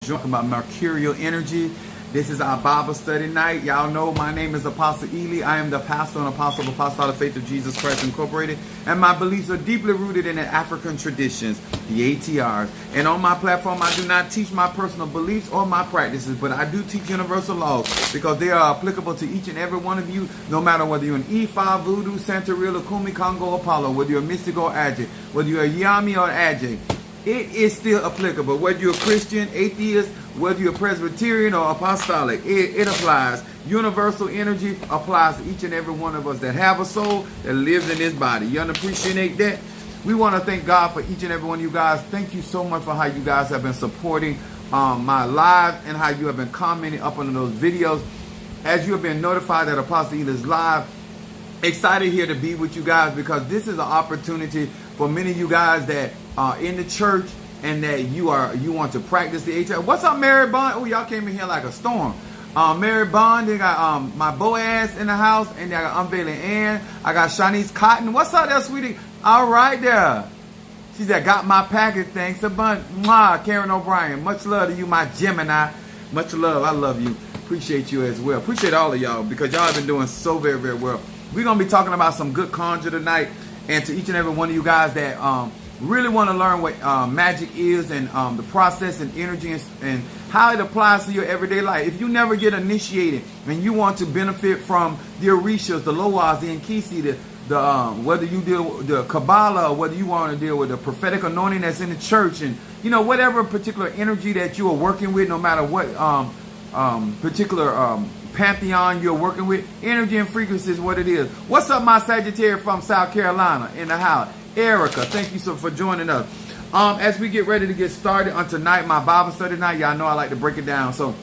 Talking about mercurial energy. This is our Bible study night. Y'all know my name is Apostle Ely. I am the pastor and apostle of Apostolic Faith of Jesus Christ Incorporated. And my beliefs are deeply rooted in the African traditions, the ATRS. And on my platform, I do not teach my personal beliefs or my practices, but I do teach universal laws because they are applicable to each and every one of you, no matter whether you're an Ifa, Voodoo, Santeria, Kumi, Congo, Apollo, whether you're a mystic or Ajay, whether you're a Yami or Ajay. It is still applicable. Whether you're a Christian, atheist, whether you're a Presbyterian or apostolic, it applies. Universal energy applies to each and every one of us that have a soul that lives in this body. You appreciate that? We want to thank God for each and every one of you guys. Thank you so much for how you guys have been supporting my live and how you have been commenting up under those videos. As you have been notified that Apostle Ely is live, excited here to be with you guys because this is an opportunity for many of you guys that are in the church and that you want to practice the ATRS. What's up, Mary Bond? Oh, y'all came in here like a storm. Mary Bond, they got my Boaz in the house, and they got Unveiling Ann. I got Shanice Cotton. What's up there, sweetie? All right there. She said, got my package. Thanks a bunch. Mwah, Karen O'Brien. Much love to you, my Gemini. Much love. I love you. Appreciate you as well. Appreciate all of y'all because y'all have been doing so very, very well. We're going to be talking about some good conjure tonight. And to each and every one of you guys that really want to learn what magic is and the process and energy and how it applies to your everyday life. If you never get initiated and you want to benefit from the Orishas, the Loas, the Nkisi, whether you deal with the Kabbalah or whether you want to deal with the prophetic anointing that's in the church and, you know, whatever particular energy that you are working with, no matter what particular pantheon you're working with, energy and frequency is what it is. What's up, my Sagittarius from South Carolina in the house? Erica, thank you so for joining us. As we get ready to get started on tonight, my Bible study night, y'all know I like to break it down. So,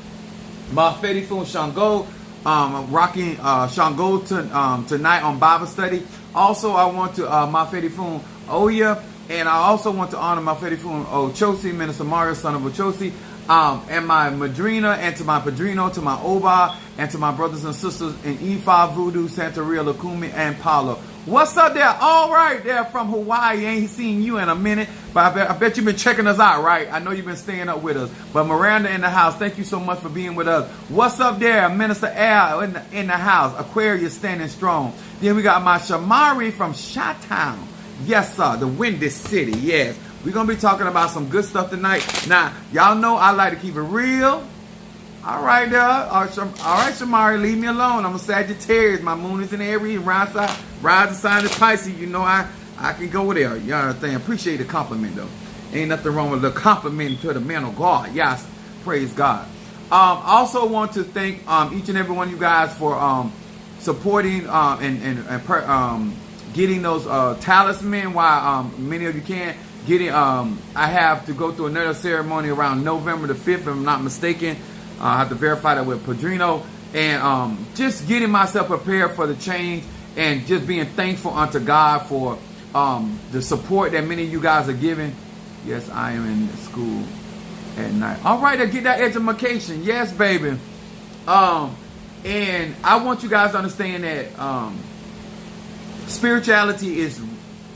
Mafedi Fun Shango, I'm rocking Shango tonight on Bible study. Also, I want to Mafedi Fun Oya, and I also want to honor Mafedi Fun Ochosi, Minister Mario, son of Ochosi, and my Madrina, and to my Padrino, to my Oba, and to my brothers and sisters in Ifa, Voodoo, Santeria, Lakumi, and Paulo. What's up there? All right, there from Hawaii. Ain't seen you in a minute, but I bet you've been checking us out, right? I know you've been staying up with us. But Miranda in the house, thank you so much for being with us. What's up there? Minister Al in the house. Aquarius standing strong. Then we got my Shamari from Chi-Town. Yes, sir. The Windy City. Yes. We're going to be talking about some good stuff tonight. Now, y'all know I like to keep it real. All right, all right, Shamari, leave me alone. I'm a Sagittarius. My moon is in Aries. Rising sign is Pisces. You know I can go there. You understand? Appreciate the compliment, though. Ain't nothing wrong with the compliment to the man of God. Yes, praise God. Also want to thank each and every one of you guys for supporting and getting those talisman while many of you can't. I have to go through another ceremony around November the 5th, if I'm not mistaken. I have to verify that with Padrino. And just getting myself prepared for the change and just being thankful unto God for the support that many of you guys are giving. Yes, I am in school at night. All right, I get that education. Yes, baby. And I want you guys to understand that spirituality is,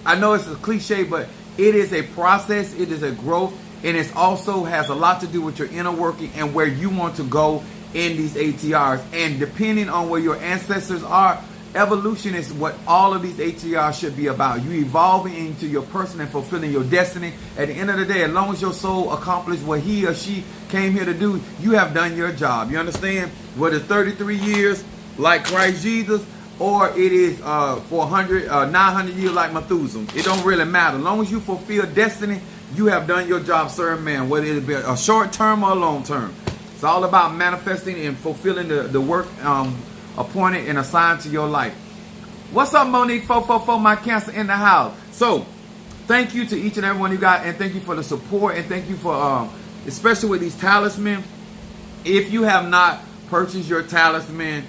I know it's a cliche, but it is a process, it is a growth, and it also has a lot to do with your inner working and where you want to go in these ATRs. And depending on where your ancestors are, evolution is what all of these ATRs should be about. You evolving into your person and fulfilling your destiny. At the end of the day, as long as your soul accomplished what he or she came here to do, you have done your job. You understand? Whether it's 33 years like Christ Jesus, or it is 900 years like Methuselah. It don't really matter. As long as you fulfill destiny, you have done your job, sir and man, whether it be a short term or a long term. It's all about manifesting and fulfilling the work appointed and assigned to your life. What's up, Monique 444, my Cancer in the house? So, thank you to each and every one of you guys, and thank you for the support, and thank you for, especially with these talisman. If you have not purchased your talisman,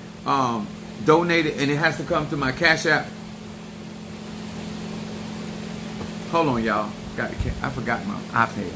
donate it, and it has to come to my Cash App. Hold on, y'all. I forgot my iPad.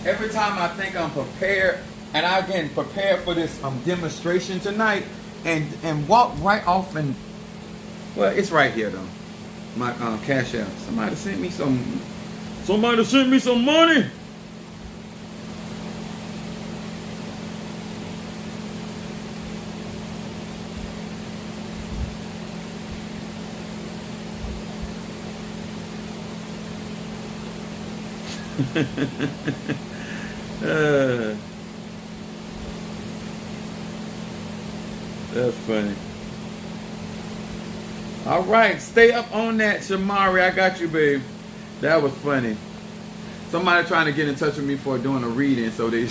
every time I think I'm prepared, and I can prepare for this demonstration tonight, and walk right off and, well, it's right here though. My cash app. Somebody sent me some money. That's funny. All right, stay up on that, Shamari. I got you, babe. That was funny. Somebody trying to get in touch with me for doing a reading, so they.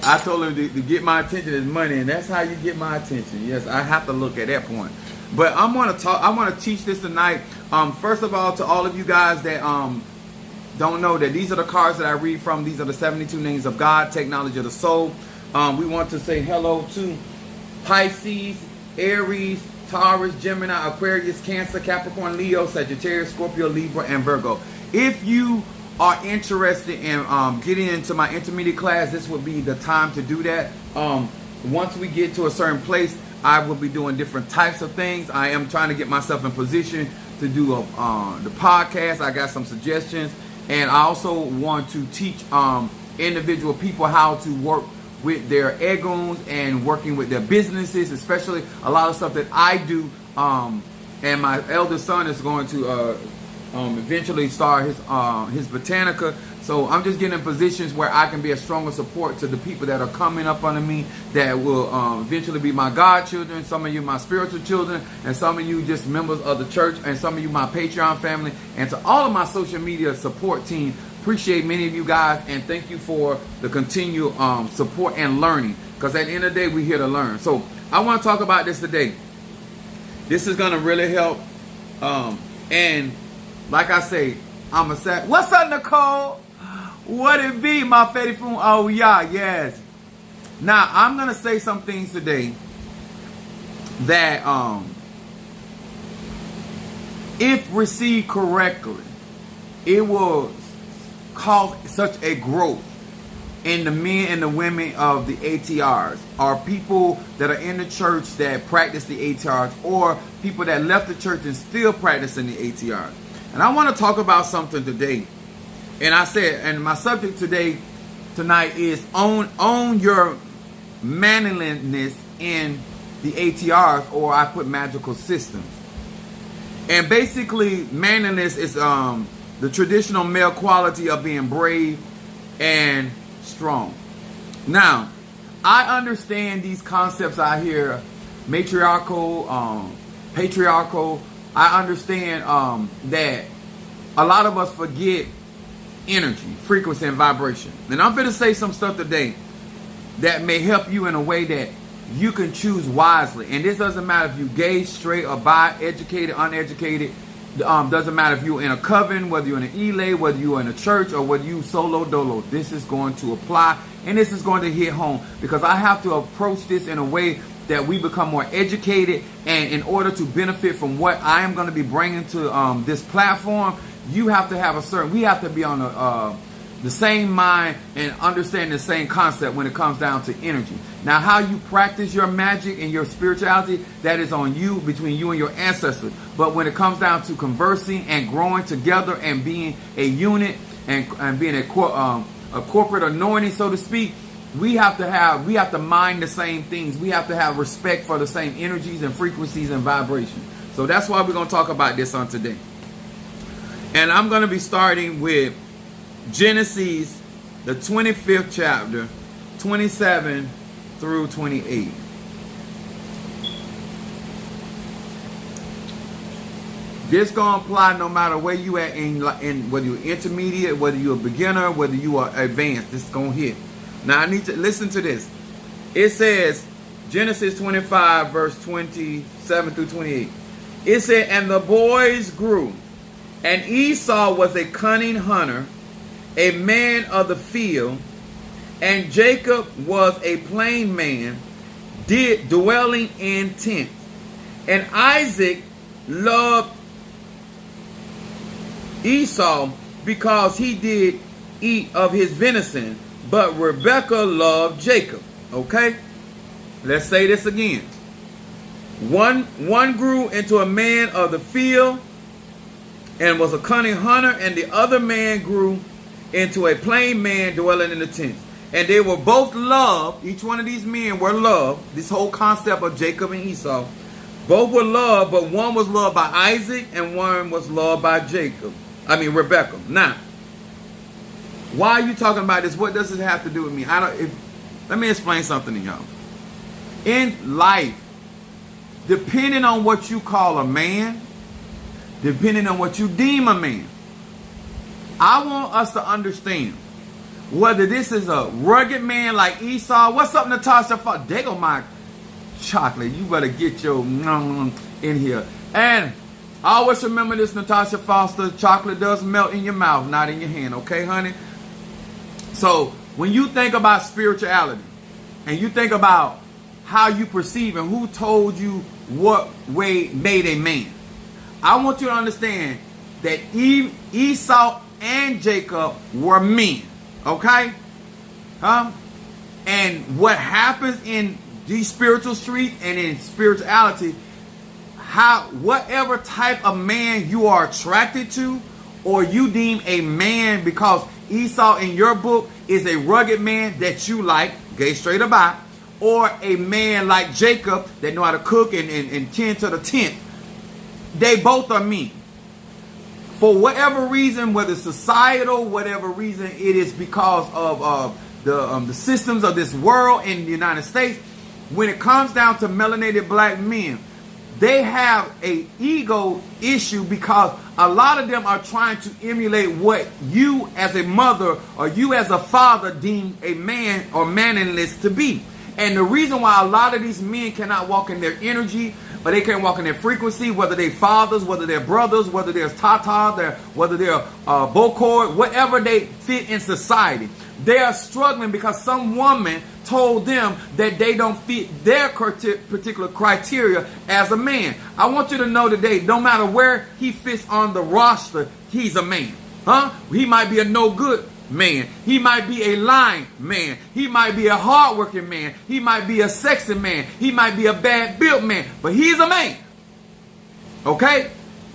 I told them to get my attention is money, and that's how you get my attention. Yes, I have to look at that point. But I'm gonna talk. I want to teach this tonight. First of all, to all of you guys that don't know that these are the cards that I read from. These are the 72 names of God, take knowledge of the soul. We want to say hello to Pisces, Aries, Taurus, Gemini, Aquarius, Cancer, Capricorn, Leo, Sagittarius, Scorpio, Libra, and Virgo. If you are interested in getting into my intermediate class, this would be the time to do that. Once we get to a certain place, I will be doing different types of things. I am trying to get myself in position to do the podcast. I got some suggestions. And I also want to teach individual people how to work with their egos and working with their businesses, especially a lot of stuff that I do. And my eldest son is going to eventually start his Botanica. So I'm just getting in positions where I can be a stronger support to the people that are coming up under me that will eventually be my godchildren, some of you my spiritual children, and some of you just members of the church, and some of you my Patreon family, and to all of my social media support team. Appreciate many of you guys, and thank you for the continued support and learning, because at the end of the day, we're here to learn. So I want to talk about this today. This is going to really help. And like I say, I'm a sad. What's up, Nicole? What it be, my Fetty Foon? Oh, yeah, yes. Now, I'm going to say some things today that, if received correctly, it will cause such a growth in the men and the women of the ATRs, or people that are in the church that practice the ATRs, or people that left the church and still practicing the ATRs. And I want to talk about something today. And I said, and my subject tonight is own your manliness in the ATRs, or I put magical systems. And basically, manliness is the traditional male quality of being brave and strong. Now, I understand these concepts out here, matriarchal, patriarchal. I understand that a lot of us forget energy, frequency, and vibration. And I'm going to say some stuff today that may help you in a way that you can choose wisely. And this doesn't matter if you're gay, straight, or bi, educated, uneducated. Doesn't matter if you're in a coven, whether you're in an elay, whether you're in a church, or whether you solo dolo. This is going to apply, and this is going to hit home, because I have to approach this in a way that we become more educated. And in order to benefit from what I am going to be bringing to this platform, you have to have we have to be on the same mind and understand the same concept when it comes down to energy. Now, how you practice your magic and your spirituality, that is on you, between you and your ancestors. But when it comes down to conversing and growing together and being a unit and being a corporate anointing, so to speak, we have to mind the same things. We have to have respect for the same energies and frequencies and vibrations. So that's why we're going to talk about this on today. And I'm going to be starting with Genesis, the 25th chapter, 27 through 28. This going to apply no matter where you at in whether you're intermediate, whether you're a beginner, whether you are advanced. This is going to hit. Now, I need to listen to this. It says, Genesis 25, verse 27 through 28. It said, and the boys grew, and Esau was a cunning hunter, a man of the field, and Jacob was a plain man, dwelling in tents. And Isaac loved Esau because he did eat of his venison, but Rebekah loved Jacob. Okay? Let's say this again. One grew into a man of the field and was a cunning hunter, and the other man grew into a plain man dwelling in the tents. And they were both loved. Each one of these men were loved. This whole concept of Jacob and Esau. Both were loved, but one was loved by Isaac and one was loved by Rebekah. Now, why are you talking about this? What does it have to do with me? Let me explain something to y'all. In life, depending on what you call a man, depending on what you deem a man, I want us to understand whether this is a rugged man like Esau. What's up, Natasha? There go my chocolate. You better get your in here. And always remember this, Natasha Foster. Chocolate does melt in your mouth, not in your hand. Okay, honey? So when you think about spirituality and you think about how you perceive and who told you what way made a man, I want you to understand that Esau and Jacob were men. Okay? And what happens in these spiritual streets and in spirituality, whatever type of man you are attracted to, or you deem a man, because Esau in your book is a rugged man that you like, gay straight about, or a man like Jacob that know how to cook and tend to the tent, they both are men. For whatever reason, whether societal, whatever reason, it is because of the systems of this world in the United States. When it comes down to melanated black men, they have a ego issue because a lot of them are trying to emulate what you as a mother or you as a father deem a man or manliness to be. And the reason why a lot of these men cannot walk in their energy, or they can't walk in their frequency, whether they're fathers, whether they're brothers, whether they're Tata, whether they're Bokor, whatever they fit in society, they are struggling because some woman told them that they don't fit their particular criteria as a man. I want you to know today, no matter where he fits on the roster, he's a man. He might be a no good man. He might be a lying man. He might be a hardworking man. He might be a sexy man. He might be a bad built man. But he's a man. Okay?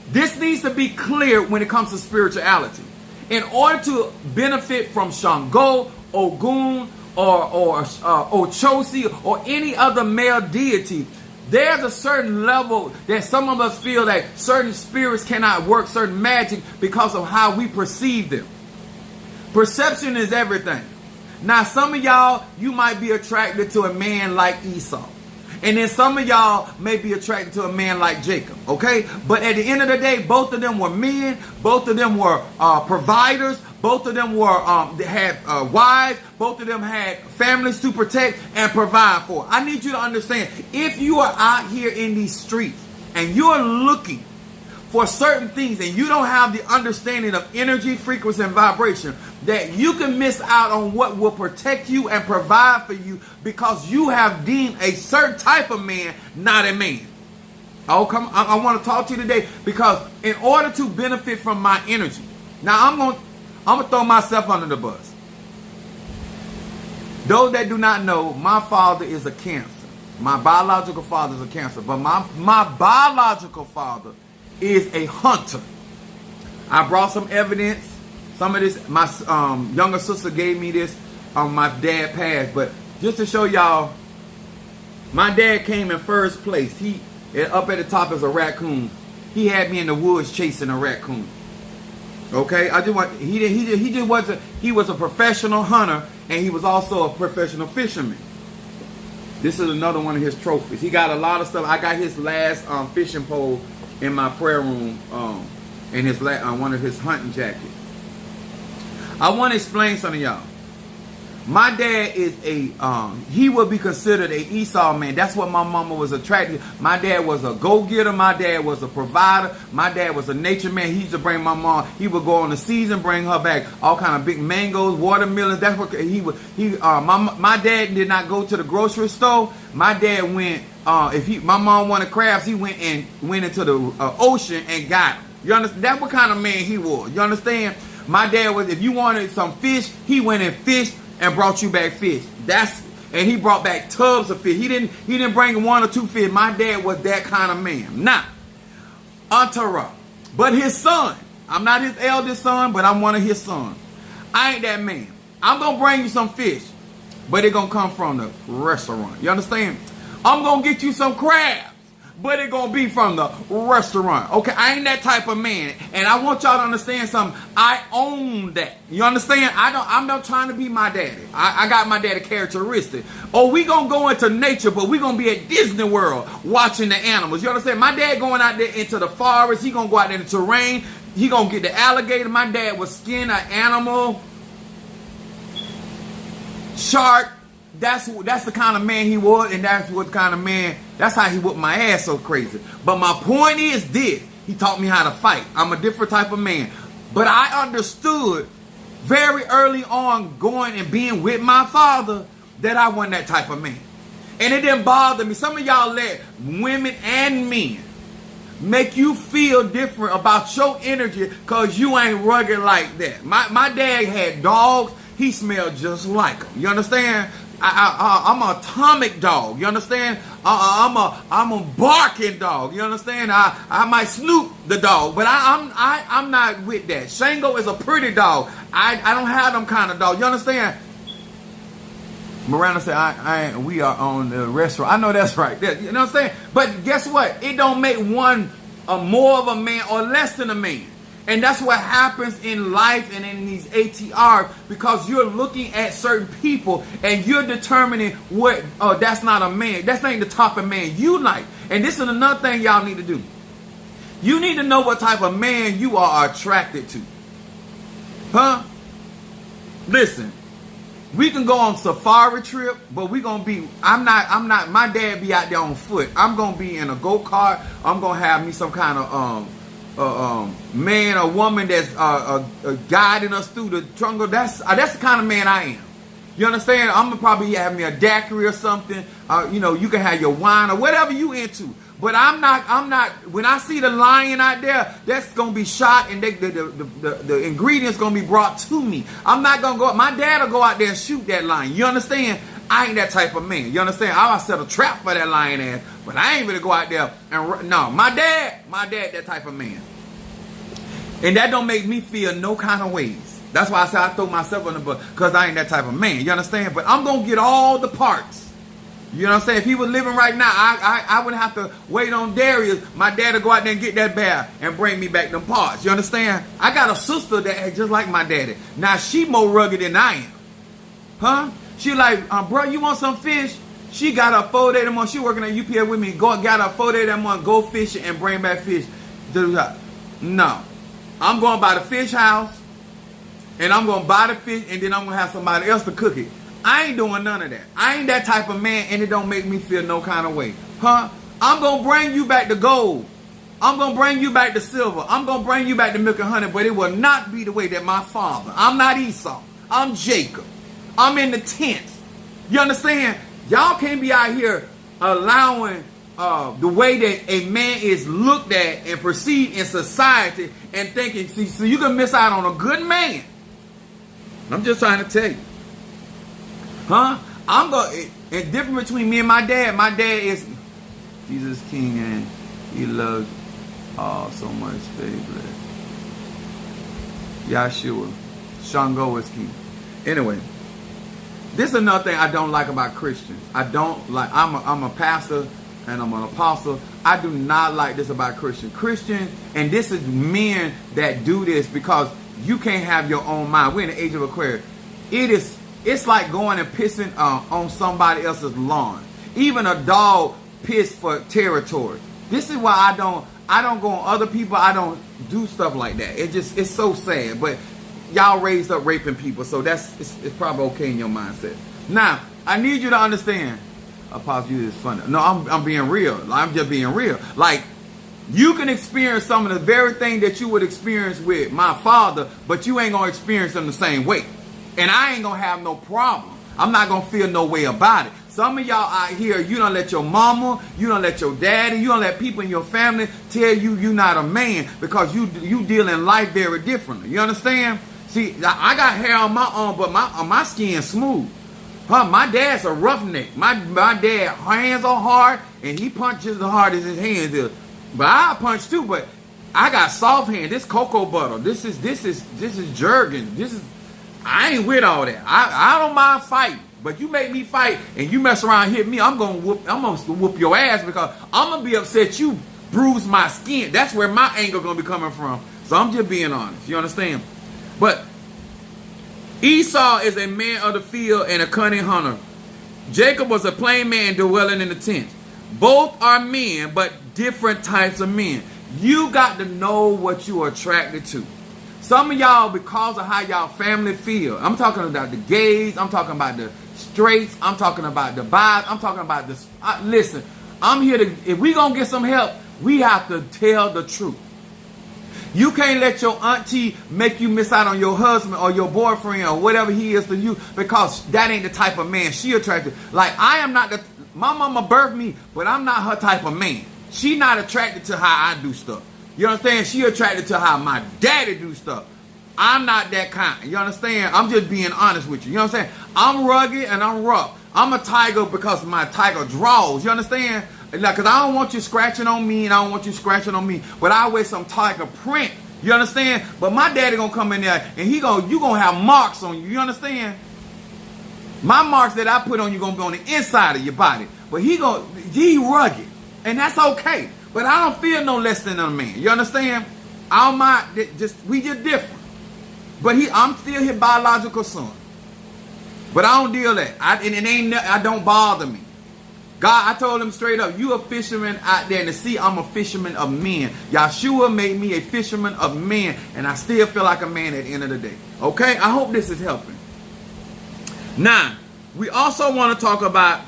This needs to be clear when it comes to spirituality. In order to benefit from Shango, Ogun, or Ochosi, or any other male deity, there's a certain level that some of us feel that certain spirits cannot work, certain magic, because of how we perceive them. Perception is everything. Now, some of y'all, you might be attracted to a man like Esau. And then some of y'all may be attracted to a man like Jacob. Okay? But at the end of the day, both of them were men. Both of them were providers. Both of them had wives. Both of them had families to protect and provide for. I need you to understand, if you are out here in these streets and you are looking for certain things and you don't have the understanding of energy, frequency, and vibration, that you can miss out on what will protect you and provide for you because you have deemed a certain type of man not a man. Oh, come! I want to talk to you today because in order to benefit from my energy, now I'm gonna throw myself under the bus. Those that do not know, my father is a Cancer. My biological father is a Cancer, but my biological father is a hunter. I brought some evidence. Some of this, my younger sister gave me this on my dad passed. But just to show y'all, my dad came in first place. Up at the top is a raccoon. He had me in the woods chasing a raccoon. Okay, he was a professional hunter and he was also a professional fisherman. This is another one of his trophies. He got a lot of stuff. I got his last fishing pole in my prayer room, in his one of his hunting jackets. I want to explain something to y'all. My dad is he would be considered a Esau man. That's what my mama was attracted to. My dad was a go-getter. My dad was a provider. My dad was a nature man. He used to bring my mom. He would go on the season, bring her back all kind of big mangoes, watermelons. That's what he would. My dad did not go to the grocery store. My dad went. My mom wanted crabs, he went into the ocean and got them. You understand? That's what kind of man he was. You understand? My dad was, if you wanted some fish, he went and fished and brought you back fish. And he brought back tubs of fish. He didn't bring 1 or 2 fish. My dad was that kind of man. Now, ATRS. But his son, I'm not his eldest son, but I'm one of his sons. I ain't that man. I'm going to bring you some fish, but it going to come from the restaurant. You understand? I'm going to get you some crabs, but it going to be from the restaurant. Okay, I ain't that type of man. And I want y'all to understand something. I own that. You understand? I'm not trying to be my daddy. I got my daddy characteristic. Oh, we going to go into nature, but we going to be at Disney World watching the animals. You understand? My dad going out there into the forest. He going to go out there in the terrain. He going to get the alligator. My dad would skin an animal. Shark. That's the kind of man he was, and that's what kind of man, that's how he whooped my ass so crazy. But my point is this. He taught me how to fight. I'm a different type of man. But I understood very early on going and being with my father that I wasn't that type of man. And it didn't bother me. Some of y'all let women and men make you feel different about your energy because you ain't rugged like that. My dad had dogs. He smelled just like them. You understand? I'm an atomic dog. You understand? I'm a barking dog. You understand? I might snoop the dog, but I'm not with that. Shango is a pretty dog. I don't have them kind of dog. You understand? Miranda said, we are on the restaurant. I know that's right. You know what I'm saying? But guess what? It don't make one more of a man or less than a man. And that's what happens in life and in these ATRs, because you're looking at certain people and you're determining what, oh, that's not a man. That's not the type of man you like. And this is another thing y'all need to do. You need to know what type of man you are attracted to. Huh? Listen, we can go on safari trip, but we're going to be, my dad be out there on foot. I'm going to be in a go-kart. I'm going to have me some kind of, man or woman that's guiding us through the jungle. That's the kind of man I am. You understand? I'm gonna probably have me a daiquiri or something. You can have your wine or whatever you into. But I'm not. When I see the lion out there, that's gonna be shot and the ingredients gonna be brought to me. I'm not gonna go. My dad will go out there and shoot that lion. You understand? I ain't that type of man. You understand? I'll set a trap for that lion ass, but I ain't gonna go out there and no. My dad, that type of man. And that don't make me feel no kind of ways. That's why I say I throw myself on the bus, because I ain't that type of man. You understand? But I'm gonna get all the parts. You know what I'm saying? If he was living right now, I wouldn't have to wait on Darius. My dad would go out there and get that bear and bring me back them parts. You understand? I got a sister that ain't just like my daddy. Now she more rugged than I am. Huh? She like, bro, you want some fish? She got her 4 days a month. She working at UPS with me. Got her 4 days a month. Go fishing and bring back fish. No. I'm going by the fish house. And I'm going to buy the fish. And then I'm going to have somebody else to cook it. I ain't doing none of that. I ain't that type of man. And it don't make me feel no kind of way. Huh? I'm going to bring you back the gold. I'm going to bring you back the silver. I'm going to bring you back the milk and honey. But it will not be the way that my father. I'm not Esau. I'm Jacob. I'm in the tents. You understand? Y'all can't be out here allowing the way that a man is looked at and perceived in society and thinking, see, so you can miss out on a good man. I'm just trying to tell you. Huh? And different between me and my dad is Jesus King and he loves so much, baby. Yahshua. Shango is king. Anyway. This is another thing I don't like about Christians. I don't like, I'm a pastor and I'm an apostle. I do not like this about Christians. Christians, and this is men that do this because you can't have your own mind. We're in the age of Aquarius. It's like going and pissing on somebody else's lawn. Even a dog piss for territory. This is why I don't go on other people. I don't do stuff like that. It's so sad. But y'all raised up raping people, so it's probably okay in your mindset. Now, I need you to understand. Apostle, you is funny. No, I'm being real. I'm just being real. Like, you can experience some of the very thing that you would experience with my father, but you ain't gonna experience them the same way. And I ain't gonna have no problem. I'm not gonna feel no way about it. Some of y'all out here, you don't let your mama, you don't let your daddy, you don't let people in your family tell you you're not a man because you deal in life very differently. You understand? See, I got hair on my arm, but my skin's smooth. My dad's a roughneck. My dad hands are hard, and he punches as hard as his hands is. But I punch too, but I got soft hands. This cocoa butter. This is Jergens. I ain't with all that. I don't mind fighting. But you make me fight and you mess around and hit me, I'm gonna whoop your ass, because I'm gonna be upset you bruise my skin. That's where my anger gonna be coming from. So I'm just being honest. You understand? But Esau is a man of the field and a cunning hunter. Jacob was a plain man dwelling in the tent. Both are men, but different types of men. You got to know what you are attracted to. Some of y'all, because of how y'all family feel, I'm talking about the gays, I'm talking about the straights, I'm talking about the bis, I'm talking about this. Listen, I'm here to, if we gonna get some help, we have to tell the truth. You can't let your auntie make you miss out on your husband or your boyfriend or whatever he is to you, because that ain't the type of man she attracted. Like, I am not the, my mama birthed me, but I'm not her type of man. She not attracted to how I do stuff. You understand? She attracted to how my daddy do stuff. I'm not that kind. You understand? I'm just being honest with you. You know what I'm saying? I'm rugged and I'm rough. I'm a tiger because my tiger draws. You understand? Like, cause I don't want you scratching on me and I don't want you scratching on me. But I wear some tiger print. You understand? But my daddy gonna come in there and you gonna have marks on you. You understand? My marks that I put on you gonna be on the inside of your body. But he rugged. And that's okay. But I don't feel no less than a man. You understand? I don't mind. We just different. But I'm still his biological son. But I don't deal that. I don't bother me. God, I told him straight up, you a fisherman out there in the sea. I'm a fisherman of men. Yahshua made me a fisherman of men. And I still feel like a man at the end of the day. Okay? I hope this is helping. Now, we also want to talk about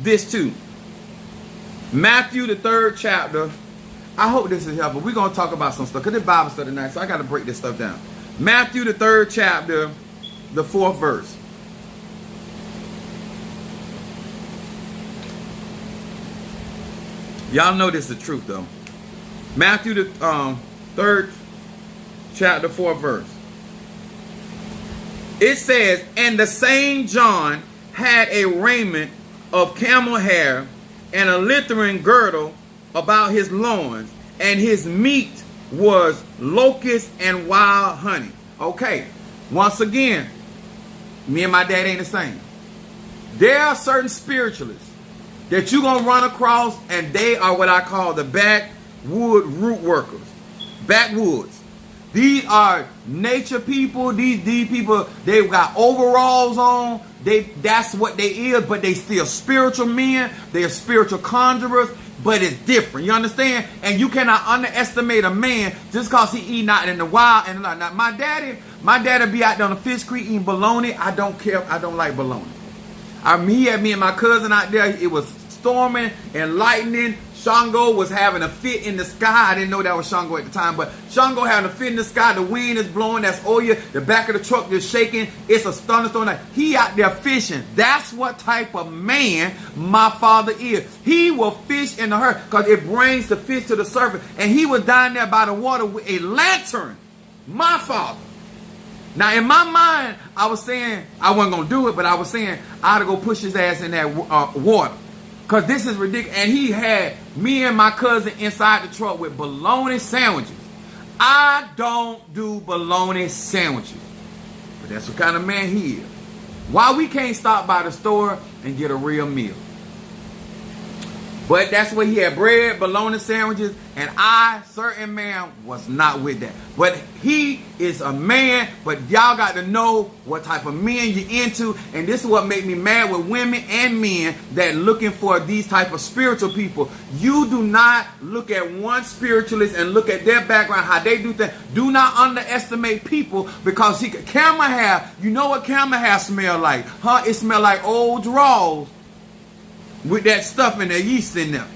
this too. Matthew, the 3rd chapter. I hope this is helpful. We're going to talk about some stuff, because it's Bible study tonight, so I got to break this stuff down. Matthew, the 3rd chapter, the 4th verse. Y'all know this is the truth, though. Matthew, the 3rd chapter, 4th verse. It says, and the same John had a raiment of camel hair and a littering girdle about his loins, and his meat was locusts and wild honey. Okay, once again, me and my dad ain't the same. There are certain spiritualists that you're going to run across, and they are what I call the backwood root workers. Backwoods. These are nature people. These people, they've got overalls on. That's what they is, but they still spiritual men. They are spiritual conjurers, but it's different. You understand? And you cannot underestimate a man just because he eat out in the wild. And not my daddy be out there on the fish creek eating bologna. I don't care. I don't like bologna. He had me and my cousin out there. It was storming and lightning. Shango was having a fit in the sky. I didn't know that was Shango at the time, but Shango having a fit in the sky. The wind is blowing. That's Oya. The back of the truck is shaking. It's a thunderstorm. He out there fishing. That's what type of man my father is. He will fish in the herd because it brings the fish to the surface. And he was down there by the water with a lantern. My father. Now, in my mind, I was saying, I wasn't going to do it, but I was saying I ought to go push his ass in that water. Because this is ridiculous. And he had me and my cousin inside the truck with bologna sandwiches. I don't do bologna sandwiches. But that's what kind of man he is. Why we can't stop by the store and get a real meal? But that's what he had, bread, bologna sandwiches, and I, certain man, was not with that. But he is a man, but y'all got to know what type of men you're into, and this is what made me mad with women and men that looking for these type of spiritual people. You do not look at one spiritualist and look at their background, how they do things. Do not underestimate people, because camel hair, you know what camel hair smell like? It smell like old drawers. With that stuff in there, yeast in them.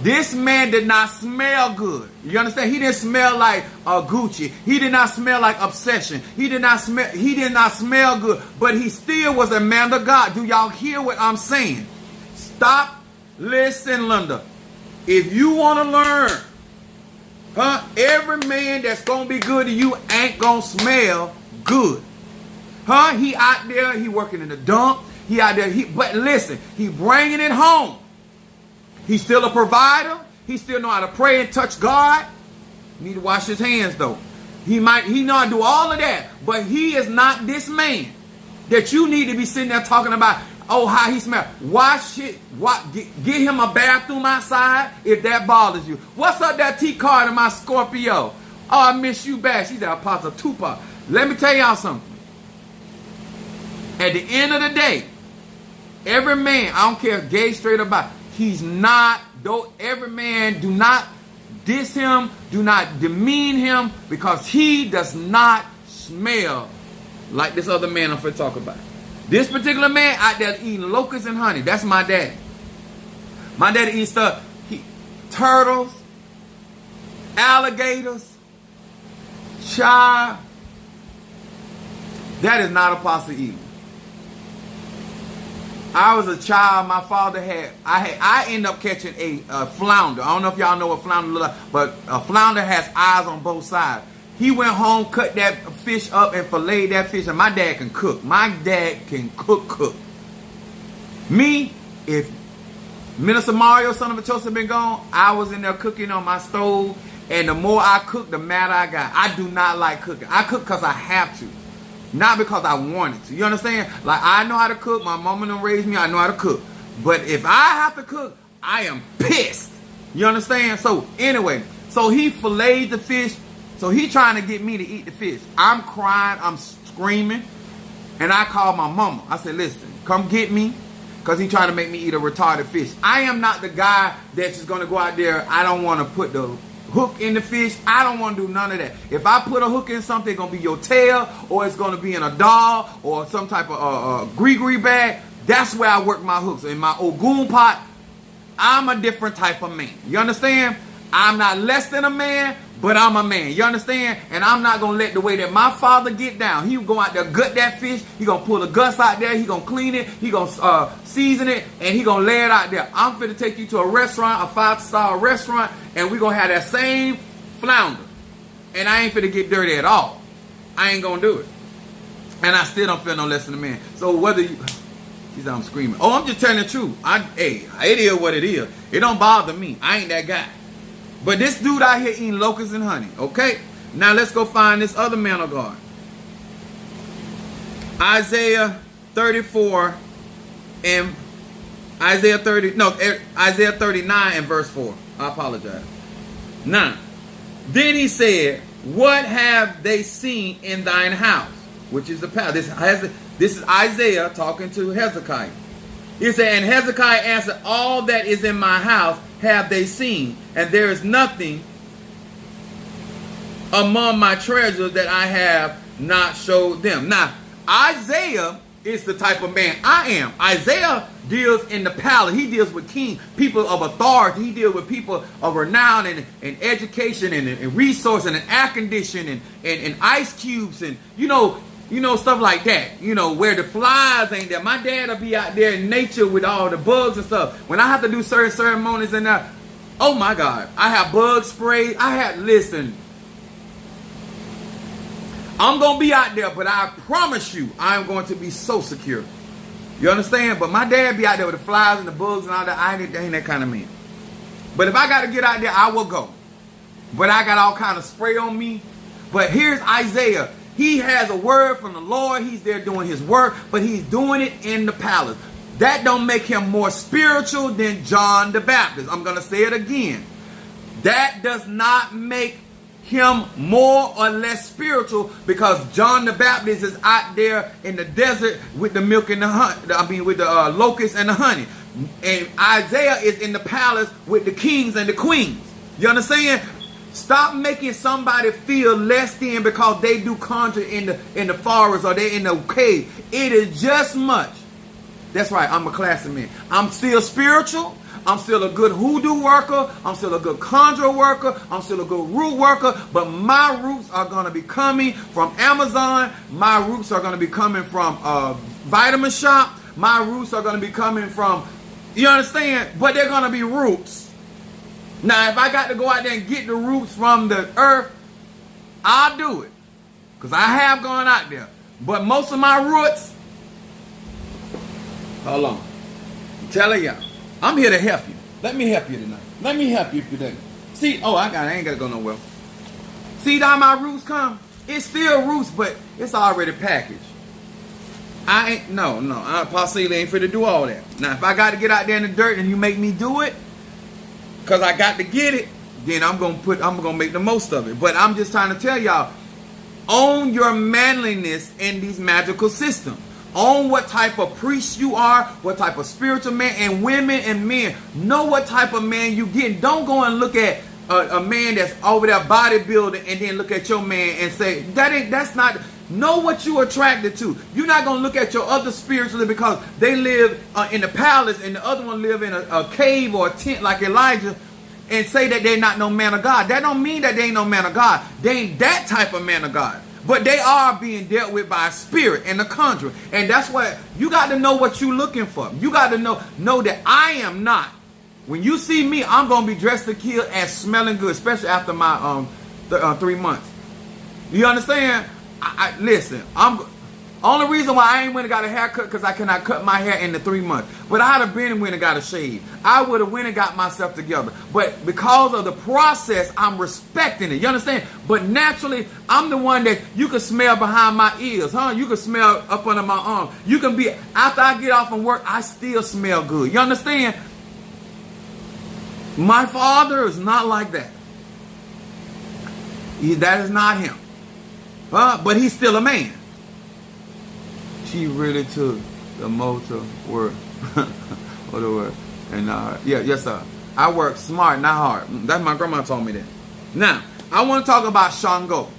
This man did not smell good. You understand? He didn't smell like Gucci. He did not smell like Obsession. He did not smell good. But he still was a man of God. Do y'all hear what I'm saying? Stop. Listen, Linda. If you want to learn Huh? Every man that's going to be good to you ain't going to smell good. Huh? He out there, he working in the dump. He out there, but listen, he bringing it home. He's still a provider. He still know how to pray and touch God. Need to wash his hands though. He know how to do all of that, but he is not this man that you need to be sitting there talking about, oh, how he smells. Wash it. Get him a bathroom outside if that bothers you. What's up that T-card in my Scorpio? Oh, I miss you back. She's that Apostle Tupac. Let me tell y'all something. At the end of the day, every man, I don't care gay, straight, about, he's not, though every man, do not diss him, do not demean him, because he does not smell like this other man I'm finna talk about. This particular man out there eating locusts and honey, that's my daddy. My daddy eats stuff, turtles, alligators, child. That is not Apostle Ely. I was a child. My father I ended up catching a flounder. I don't know if y'all know what flounder looks like, but a flounder has eyes on both sides. He went home, cut that fish up, and filleted that fish. And my dad can cook. My dad can cook. Me, if Minister Mario, son of a Joseph, been gone, I was in there cooking on my stove. And the more I cook, the madder I got. I do not like cooking. I cook because I have to. Not because I wanted to. You understand? Like, I know how to cook. My mama done raised me. I know how to cook. But if I have to cook, I am pissed. You understand? So, anyway. So, he filleted the fish. So, he trying to get me to eat the fish. I'm crying. I'm screaming. And I called my mama. I said, listen, come get me. Because he trying to make me eat a retarded fish. I am not the guy that's just going to go out there. I don't want to put the hook in the fish. I don't want to do none of that. If I put a hook in something, it's going to be your tail, or it's going to be in a doll, or some type of gree bag. That's where I work my hooks. In my Ogun pot, I'm a different type of man. You understand? I'm not less than a man, but I'm a man. You understand? And I'm not going to let the way that my father get down. He go out there, gut that fish. He going to pull the guts out there. He going to clean it. He going to season it. And he going to lay it out there. I'm finna take you to a restaurant, a 5-star restaurant, and we going to have that same flounder. And I ain't finna get dirty at all. I ain't going to do it. And I still don't feel no less than a man. So whether you... She's I'm screaming. Oh, I'm just telling the truth. Hey, it is what it is. It don't bother me. I ain't that guy. But this dude out here eating locusts and honey. Okay? Now let's go find this other man of God. Isaiah 34 and Isaiah 39 and verse 4. I apologize. 9. Then he said, what have they seen in thine house? Which is the palace. This is Isaiah talking to Hezekiah. He said, and Hezekiah answered, all that is in my house have they seen, and there is nothing among my treasures that I have not showed them. Now, Isaiah is the type of man I am. Isaiah deals in the palace. He deals with kings, people of authority. He deals with people of renown and education and resource and air conditioning and ice cubes and, you know, stuff like that. You know, where the flies ain't there. My dad will be out there in nature with all the bugs and stuff. When I have to do certain ceremonies and that, oh my God, I have bug spray. Listen, I'm going to be out there, but I promise you, I'm going to be so secure. You understand? But my dad be out there with the flies and the bugs and all that. I ain't that kind of man. But if I got to get out there, I will go. But I got all kind of spray on me. But here's Isaiah. He has a word from the Lord. He's there doing his work, but he's doing it in the palace. That don't make him more spiritual than John the Baptist. I'm going to say it again. That does not make him more or less spiritual, because John the Baptist is out there in the desert with the milk and the honey. With the locusts and the honey. And Isaiah is in the palace with the kings and the queens. You understand? Stop making somebody feel less than because they do conjure in the forest or they in the cave. It is just much. That's right, I'm a classy man. I'm still spiritual. I'm still a good hoodoo worker. I'm still a good conjure worker. I'm still a good root worker. But my roots are going to be coming from Amazon. My roots are going to be coming from Vitamin Shop. My roots are going to be coming from, you understand? But they're going to be roots. Now, if I got to go out there and get the roots from the earth, I'll do it. Because I have gone out there. But most of my roots, hold on. I'm telling y'all, I'm here to help you. Let me help you tonight. Let me help you today. See, I ain't got to go nowhere. See how my roots come? It's still roots, but it's already packaged. I possibly ain't fit to do all that. Now, if I got to get out there in the dirt and you make me do it, because I got to get it, then I'm gonna make the most of it. But I'm just trying to tell y'all, own your manliness in these magical systems. Own what type of priest you are, what type of spiritual man, and women and men. Know what type of man you getting. Don't go and look at a man that's over there bodybuilding and then look at your man and say, that's not. Know what you're attracted to. You're not going to look at your other spiritually because they live in the palace and the other one live in a cave or a tent like Elijah and say that they're not no man of God. That don't mean that they ain't no man of God. They ain't that type of man of God. But they are being dealt with by a spirit and a conjurer. And that's why you got to know what you're looking for. You got to know that I am not. When you see me, I'm going to be dressed to kill and smelling good, especially after my 3 months. You understand? Listen, only reason why I ain't went and got a haircut because I cannot cut my hair in the 3 months. But I'd have been and went and got a shave. I would have went and got myself together. But because of the process, I'm respecting it. You understand? But naturally, I'm the one that you can smell behind my ears, huh? You can smell up under my arm. You can be, after I get off from work, I still smell good. You understand? My father is not like that. That is not him. But he's still a man. She really took the motor word. Or the word. And yes sir. I work smart, not hard. That's my grandma told me that. Now, I want to talk about Shango.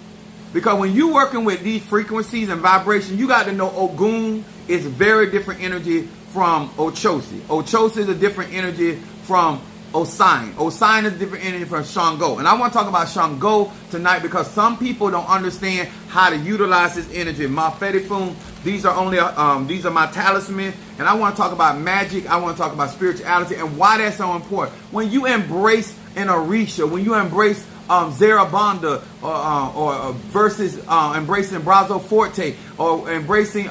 Because when you're working with these frequencies and vibrations, you got to know Ogun is very different energy from Ochosi. Ochosi is a different energy from Osine. Osine is a different energy from Shango. And I want to talk about Shango tonight because some people don't understand how to utilize this energy. My Fedifun, these are my talismans. And I want to talk about magic. I want to talk about spirituality and why that's so important. When you embrace an Orisha, when you embrace Zarabanda or versus embracing Brazo Forte or embracing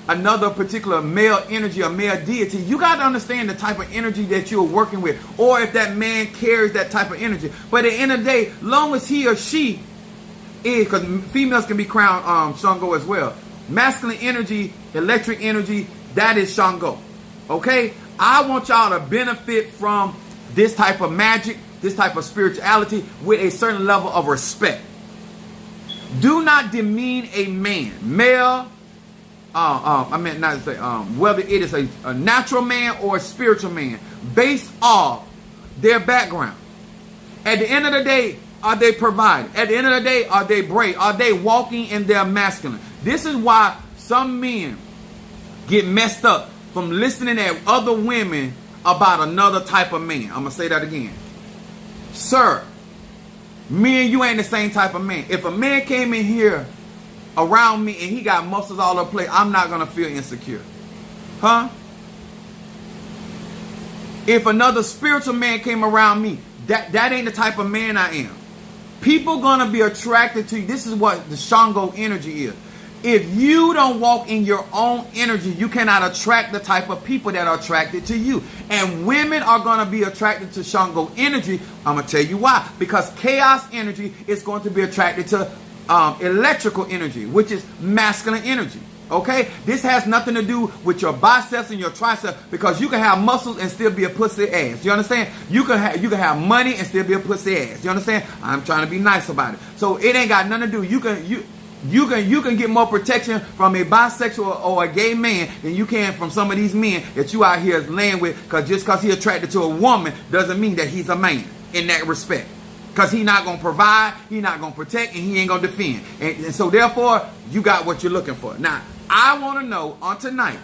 another particular male energy or male deity, you got to understand the type of energy that you're working with, or if that man carries that type of energy. But at the end of the day, long as he or she is, because females can be crowned Shango as well. Masculine energy, electric energy, that is Shango. Okay? I want y'all to benefit from this type of magic, this type of spirituality with a certain level of respect. Do not demean a man, male, whether it is a natural man or a spiritual man, based off their background. At the end of the day, are they providing? At the end of the day, are they brave? Are they walking in their masculine? This is why some men get messed up from listening at other women about another type of man. I'm going to say that again. Sir, me and you ain't the same type of man. If a man came in here around me and he got muscles all over the place, I'm not going to feel insecure. Huh? If another spiritual man came around me, that ain't the type of man I am. People going to be attracted to you. This is what the Shango energy is. If you don't walk in your own energy, you cannot attract the type of people that are attracted to you. And women are going to be attracted to Shango energy. I'm going to tell you why. Because chaos energy is going to be attracted to electrical energy, which is masculine energy. Okay? This has nothing to do with your biceps and your triceps, because you can have muscles and still be a pussy ass. You understand? You can have money and still be a pussy ass. You understand? I'm trying to be nice about it. So it ain't got nothing to do. You can get more protection from a bisexual or a gay man than you can from some of these men that you out here laying with, because just because he's attracted to a woman doesn't mean that he's a man in that respect. Because he's not going to provide, he's not going to protect, and he ain't going to defend. And so therefore, you got what you're looking for. Now, I want to know on tonight,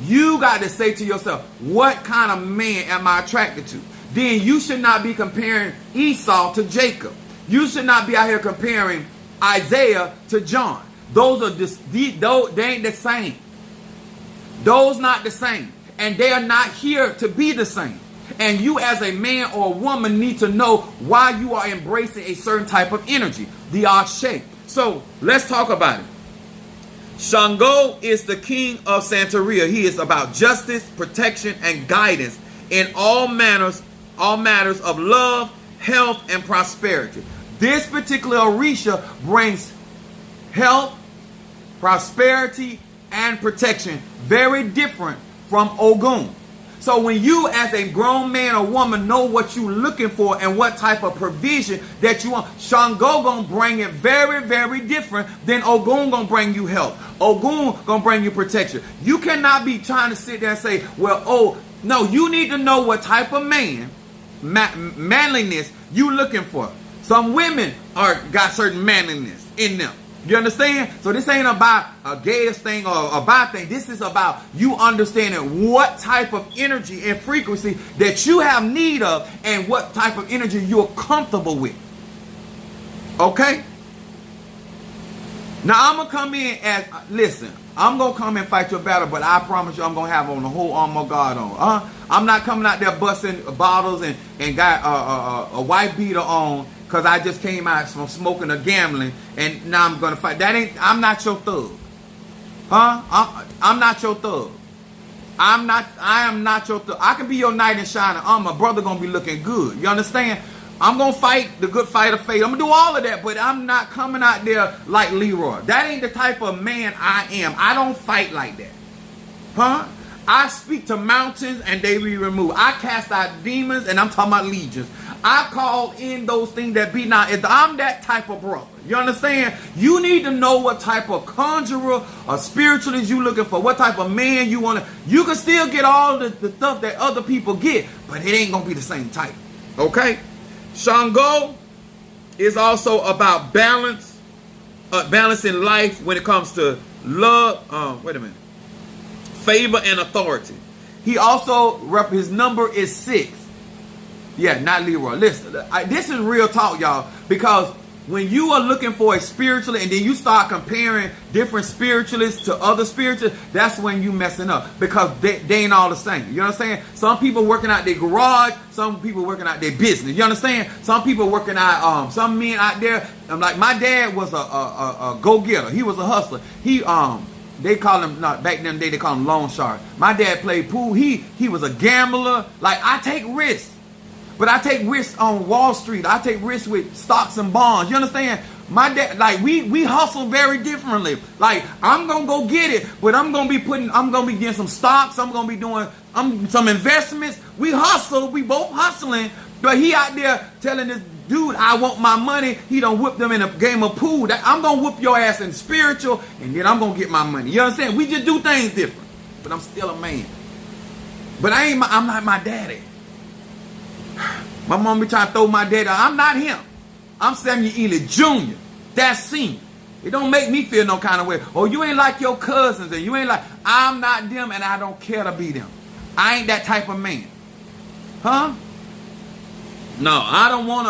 you got to say to yourself, what kind of man am I attracted to? Then you should not be comparing Esau to Jacob. You should not be out here comparing Isaiah to John. Those they ain't the same. Those not the same. And they are not here to be the same. And you as a man or a woman need to know why you are embracing a certain type of energy, the Ashe. So let's talk about it. Shango is the king of Santeria. He is about justice, protection, and guidance in all matters of love, health, and prosperity. This particular Orisha brings health, prosperity, and protection. Very different from Ogun. So when you as a grown man or woman know what you're looking for and what type of provision that you want, Shango gonna bring it very, very different than Ogun gonna bring you health. Ogun gonna bring you protection. You cannot be trying to sit there and say, well, oh, no, you need to know what type of man, manliness you looking for. Some women got certain manliness in them. You understand? So this ain't about a gayish thing or a bad thing. This is about you understanding what type of energy and frequency that you have need of and what type of energy you're comfortable with. Okay? Now I'm going to come in as, listen, I'm going to come and fight your battle, but I promise you I'm going to have on the whole armor of God on. I'm not coming out there busting bottles and got a white beater on. Because I just came out from smoking or gambling, and now I'm going to fight. I'm not your thug. Huh? I'm not your thug. I am not your thug. I can be your knight in shining armor. My brother going to be looking good. You understand? I'm going to fight the good fight of faith. I'm going to do all of that, but I'm not coming out there like Leroy. That ain't the type of man I am. I don't fight like that. Huh? I speak to mountains and they be removed. I cast out demons and I'm talking about legions. I call in those things that be not. I'm that type of brother. You understand? You need to know what type of conjurer or spiritualist you looking for. What type of man you want to. You can still get all the stuff that other people get, but it ain't going to be the same type. Okay? Shango is also about balance. Balance in life when it comes to love. Wait a minute. Favor and authority. He also, his number is 6. Yeah, not Leroy. Listen, this is real talk, y'all. Because when you are looking for a spiritualist and then you start comparing different spiritualists to other spiritualists, that's when you messing up. Because they ain't all the same. You know what I'm saying? Some people working out their garage. Some people working out their business. You understand? Some people working out, some men out there. Like my dad was a go-getter. He was a hustler. They call him, back in the day, they call him loan shark. My dad played pool. He was a gambler. Like, I take risks. But I take risks on Wall Street. I take risks with stocks and bonds. You understand? My dad, like, we hustle very differently. Like, I'm going to go get it, but I'm going to be getting some stocks. I'm going to be doing some investments. We hustle. We both hustling. But he out there telling this dude, I want my money. He done whipped them in a game of pool. I'm going to whoop your ass in spiritual, and then I'm going to get my money. You understand? We just do things different. But I'm still a man. But I'm not my daddy. My mom be trying to throw my daddy. I'm not him. I'm Samuel Ely Jr. That's senior. It don't make me feel no kind of way. Oh, you ain't like your cousins, and you ain't like. I'm not them, and I don't care to be them. I ain't that type of man. Huh? No, I don't want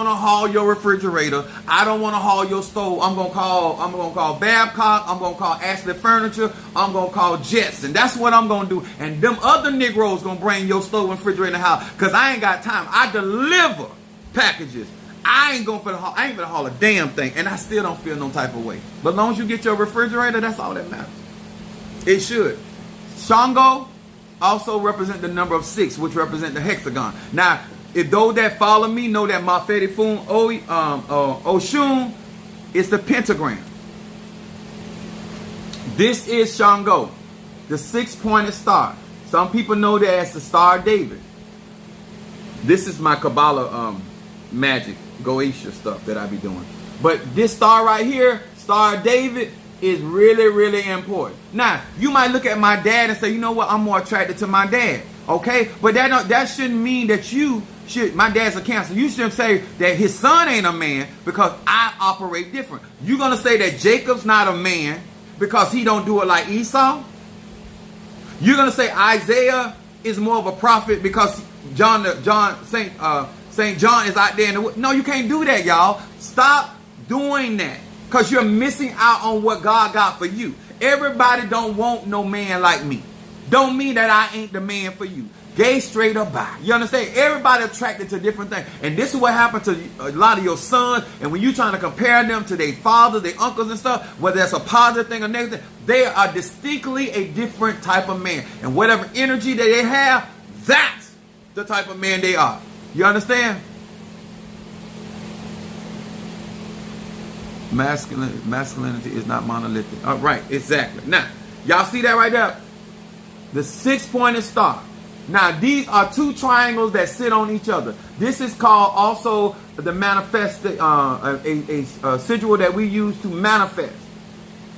to haul your refrigerator. I don't want to haul your stove. I'm gonna call Babcock. I'm gonna call Ashley Furniture. I'm gonna call Jetson. That's what I'm gonna do. And them other Negroes gonna bring your stove and refrigerator in the house because I ain't got time. I deliver packages. I ain't gonna haul a damn thing, and I still don't feel no type of way. But as long as you get your refrigerator, that's all that matters. It should. Shango also represent the number of 6, which represent the hexagon. Now, if those that follow me know that Mafedi Fun Oshun is the pentagram. This is Shango, the 6-pointed star. Some people know that as the Star of David. This is my Kabbalah magic, Goetia stuff that I be doing. But this star right here, Star of David, is really, really important. Now, you might look at my dad and say, you know what, I'm more attracted to my dad. Okay? But that shouldn't mean that you should, my dad's a Cancer. You shouldn't say that his son ain't a man because I operate different. You're going to say that Jacob's not a man because he don't do it like Esau? You're going to say Isaiah is more of a prophet because St. John is out there in the woods? No, you can't do that, y'all. Stop doing that because you're missing out on what God got for you. Everybody don't want no man like me. Don't mean that I ain't the man for you. Gay, straight, or bi. You understand? Everybody attracted to different things. And this is what happened to a lot of your sons. And when you're trying to compare them to their fathers, their uncles and stuff, whether that's a positive thing or negative thing, they are distinctly a different type of man. And whatever energy that they have, that's the type of man they are. You understand? Masculinity is not monolithic. All right, exactly. Now, y'all see that right there? The 6-pointed star. Now, these are two triangles that sit on each other. This is called also the manifest, a sigil that we use to manifest.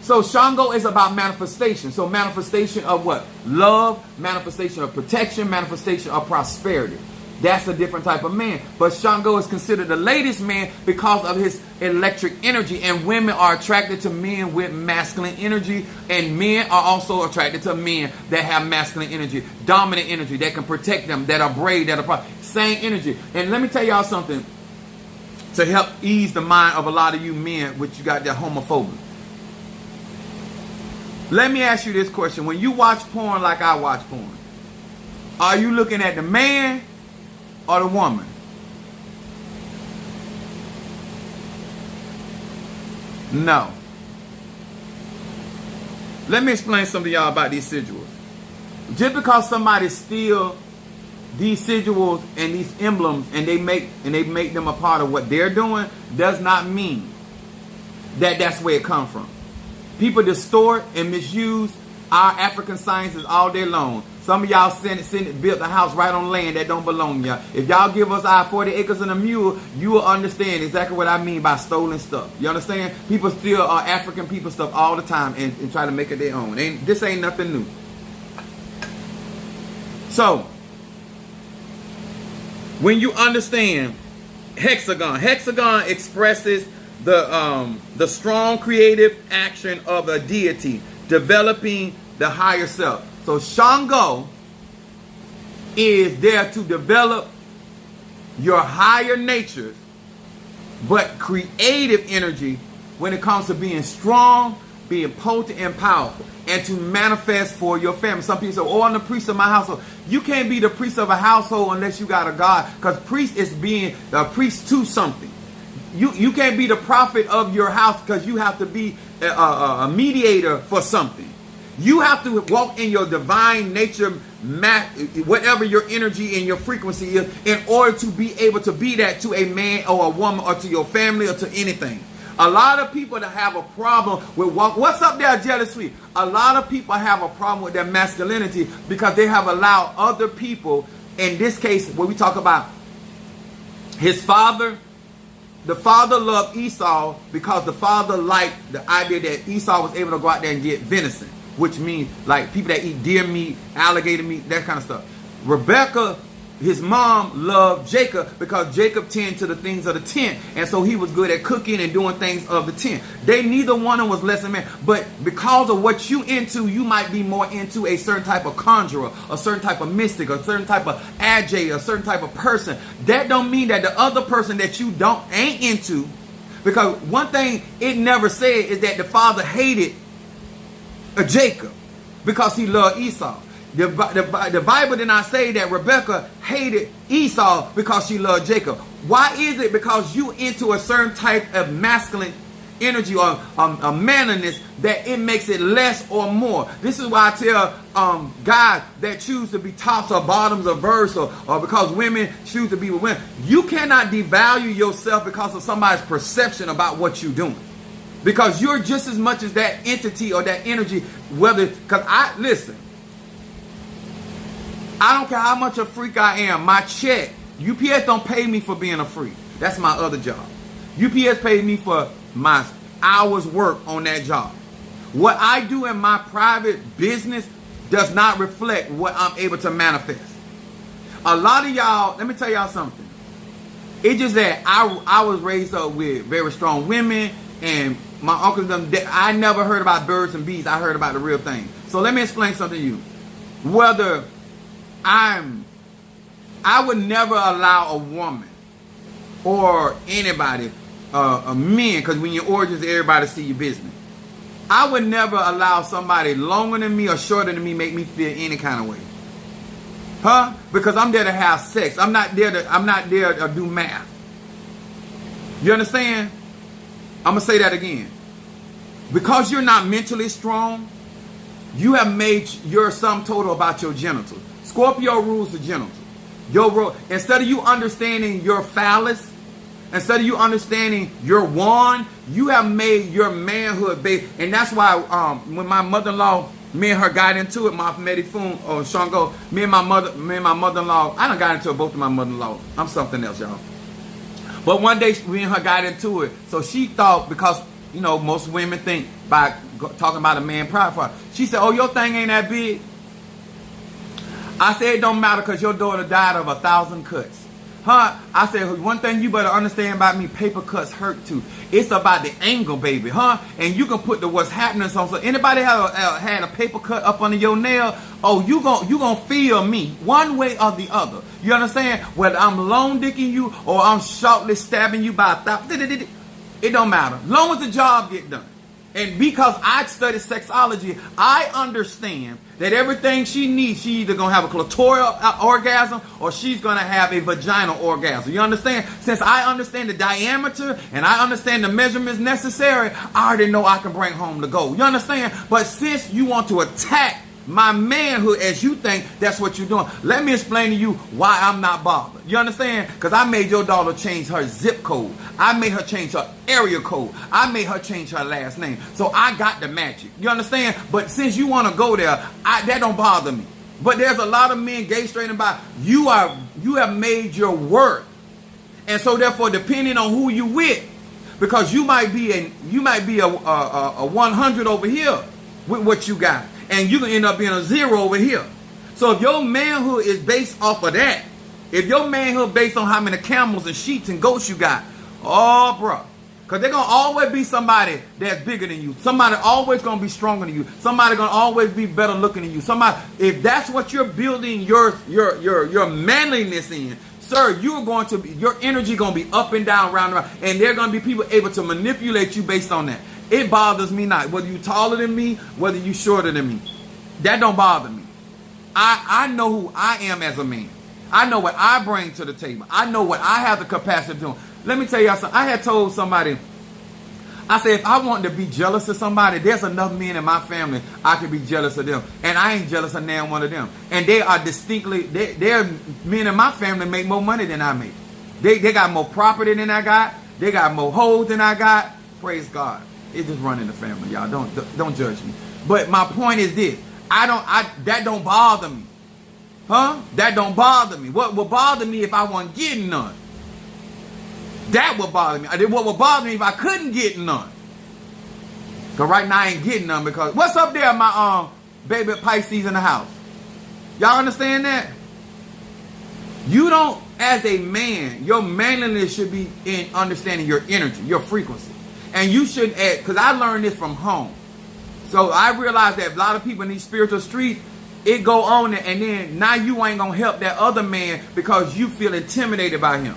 So Shango is about manifestation. So manifestation of what? Love, manifestation of protection, manifestation of prosperity. That's a different type of man. But Shango is considered the latest man because of his electric energy. And women are attracted to men with masculine energy. And men are also attracted to men that have masculine energy, dominant energy, that can protect them, that are brave, that are same energy. And let me tell y'all something to help ease the mind of a lot of you men, which you got that homophobia. Let me ask you this question. When you watch porn like I watch porn, are you looking at the man or the woman? No. Let me explain something to y'all about these sigils. Just because somebody steal these sigils and these emblems and they make them a part of what they're doing does not mean that that's where it comes from. People distort and misuse our African sciences all day long. Some of y'all built a house right on land that don't belong to y'all. If y'all give us our 40 acres and a mule, you will understand exactly what I mean by stolen stuff. You understand? People steal African people stuff all the time and try to make it their own. This ain't nothing new. So, when you understand hexagon expresses the strong creative action of a deity developing the higher self. So Shango is there to develop your higher natures, but creative energy when it comes to being strong, being potent and powerful, and to manifest for your family. Some people say, oh, I'm the priest of my household. You can't be the priest of a household unless you got a God, because priest is being a priest to something. You can't be the prophet of your house because you have to be a mediator for something. You have to walk in your divine nature, whatever your energy and your frequency is, in order to be able to be that to a man or a woman or to your family or to anything. A lot of people that have a problem with what's up there, Jealous Sweet? A lot of people have a problem with their masculinity because they have allowed other people, in this case, when we talk about his father, the father loved Esau because the father liked the idea that Esau was able to go out there and get venison, which means like people that eat deer meat, alligator meat, that kind of stuff. Rebecca, his mom, loved Jacob because Jacob tended to the things of the tent, and so he was good at cooking and doing things of the tent. Neither one of them was less than man, but because of what you into, you might be more into a certain type of conjurer, a certain type of mystic, a certain type of agitator, a certain type of person. That don't mean that the other person that you ain't into, because one thing it never said is that the father hated Jacob because he loved Esau. The Bible did not say that Rebecca hated Esau because she loved Jacob. Why is it? Because you into a certain type of masculine energy or a manliness that it makes it less or more. This is why I tell guys that choose to be tops or bottoms or verse or because women choose to be with women. You cannot devalue yourself because of somebody's perception about what you're doing. Because you're just as much as that entity or that energy, listen, I don't care how much a freak I am. My check, UPS don't pay me for being a freak. That's my other job. UPS pays me for my hours work on that job. What I do in my private business does not reflect what I'm able to manifest. A lot of y'all, let me tell y'all something. It's just that I was raised up with very strong women, and my uncles, I never heard about birds and bees. I heard about the real thing. So let me explain something to you. Whether I would never allow a woman or anybody, a man, because when your origins, everybody see your business. I would never allow somebody longer than me or shorter than me make me feel any kind of way. Huh? Because I'm there to have sex. I'm not there to do math. You understand? I'm going to say that again. Because you're not mentally strong, you have made your sum total about your genitals. Scorpio rules the genitals. Instead of you understanding your phallus, instead of you understanding your wand, you have made your manhood based. And that's why when my mother-in-law, me and her got into it, my Medifun or Shango, me and my mother-in-law, I done got into it, both of my mother-in-law. I'm something else, y'all. But one day, me and her got into it. So she thought, because, you know, most women think by talking about a man pride, she said, oh, your thing ain't that big. I said, it don't matter because your daughter died of 1,000 cuts. Huh? I said, one thing you better understand about me, paper cuts hurt too. It's about the angle, baby, huh? And you can put the what's happening on. So anybody had a paper cut up under your nail? Oh, you gonna feel me one way or the other. You understand? Whether I'm long dicking you or I'm shortly stabbing you by 1,000, it don't matter. Long as the job get done. And because I studied sexology, I understand that everything she needs, she either going to have a clitoral orgasm or she's going to have a vaginal orgasm. You understand? Since I understand the diameter and I understand the measurements necessary, I already know I can bring home the goal. You understand? But since you want to attack my manhood as you think that's what you're doing, let me explain to you why I'm not bothered. You understand? Because I made your daughter change her zip code. I made her change her area code. I made her change her last name. So I got the magic. You understand? But since you want to go there, that don't bother me. But there's a lot of men gay straight about you have made your worth. And so therefore, depending on who you with, because you might be a 100 over here with what you got. And you can end up being a 0 over here. So if your manhood is based off of that, if your manhood based on how many camels and sheep and goats you got, oh, bro. Because they're going to always be somebody that's bigger than you. Somebody always going to be stronger than you. Somebody going to always be better looking than you. Somebody, if that's what you're building your manliness in, sir, your energy going to be up and down, round and round. And there are going to be people able to manipulate you based on that. It bothers me not. Whether you taller than me, whether you shorter than me. That don't bother me. I know who I am as a man. I know what I bring to the table. I know what I have the capacity to do. Let me tell y'all something. I had told somebody, I said, if I wanted to be jealous of somebody, there's enough men in my family I could be jealous of them. And I ain't jealous of now one of them. And they are they're men in my family make more money than I make. They got more property than I got. They got more hoes than I got. Praise God. It's just running the family, y'all. Don't judge me. But my point is this. That don't bother me. Huh? That don't bother me. What would bother me if I wasn't getting none? That would bother me. What would bother me if I couldn't get none? Because right now I ain't getting none because... What's up there, my baby Pisces in the house? Y'all understand that? You don't, as a man, your manliness should be in understanding your energy, your frequency. And you should add, because I learned this from home. So I realized that a lot of people in these spiritual streets, it go on there, and then now you ain't going to help that other man because you feel intimidated by him.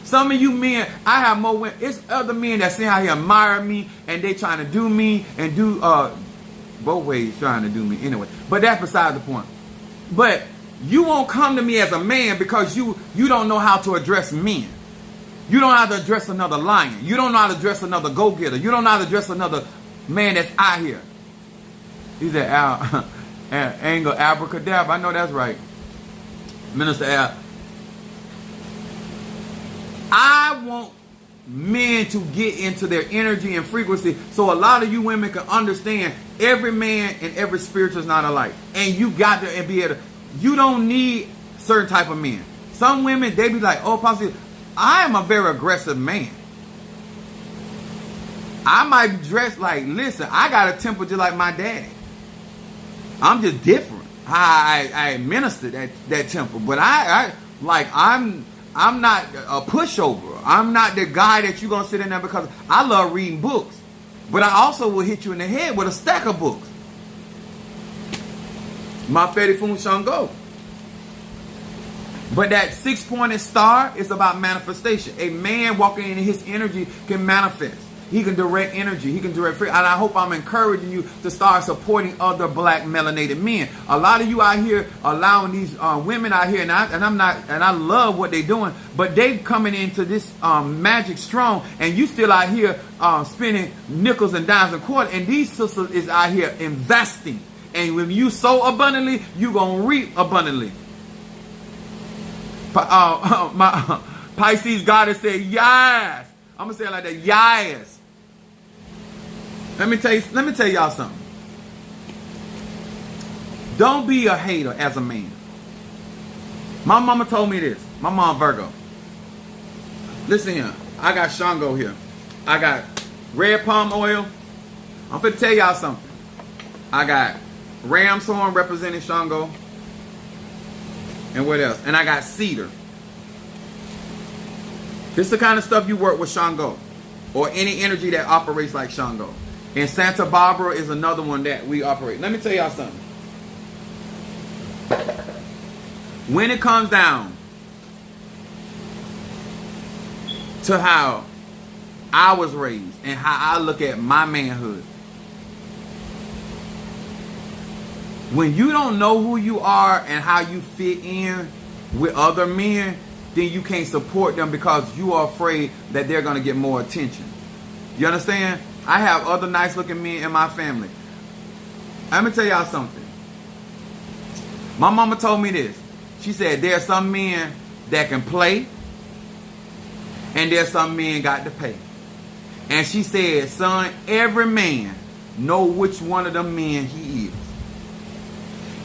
Some of you men, I have more women, it's other men that sit out here admire me, and they trying to do me, and do, both ways trying to do me anyway. But that's beside the point. But you won't come to me as a man because you don't know how to address men. You don't know how to address another lion. You don't know how to address another go-getter. You don't know how to address another man that's out here. He's at Angle Abracadabra. I know that's right. Minister Al. I want men to get into their energy and frequency so a lot of you women can understand every man and every spiritual is not alike. And you got to be able to, you don't need certain type of men. Some women, they be like, oh, possibly, I am a very aggressive man. I might be dressed like, listen, I got a temper just like my daddy. I'm just different. I administer that temper. But I'm not a pushover. I'm not the guy that you're going to sit in there because I love reading books. But I also will hit you in the head with a stack of books. Ma Fedi Fun Shango. But that 6-pointed star is about manifestation. A man walking in his energy can manifest. He can direct energy. He can direct free. And I hope I'm encouraging you to start supporting other black melanated men. A lot of you out here allowing these women out here, and I love what they're doing, but they coming into this magic strong, and you still out here spending nickels and dimes and quarters, and these sisters is out here investing. And when you sow abundantly, you gonna reap abundantly. My Pisces goddess said, yes. I'm gonna say it like that, yes. Let me tell y'all something. Don't be a hater as a man. My mama told me this. My mom Virgo. Listen here. I got Shango here. I got red palm oil. I'm finna tell y'all something. I got ram's horn representing Shango. And what else? And I got cedar. This is the kind of stuff you work with Shango. Or any energy that operates like Shango. And Santa Barbara is another one that we operate. Let me tell y'all something. When it comes down to how I was raised and how I look at my manhood, when you don't know who you are and how you fit in with other men, then you can't support them because you are afraid that they're going to get more attention. You understand? I have other nice looking men in my family. Let me tell y'all something. My mama told me this. She said there are some men that can play and there's some men got to pay. And she said, son, every man know which one of them men he is.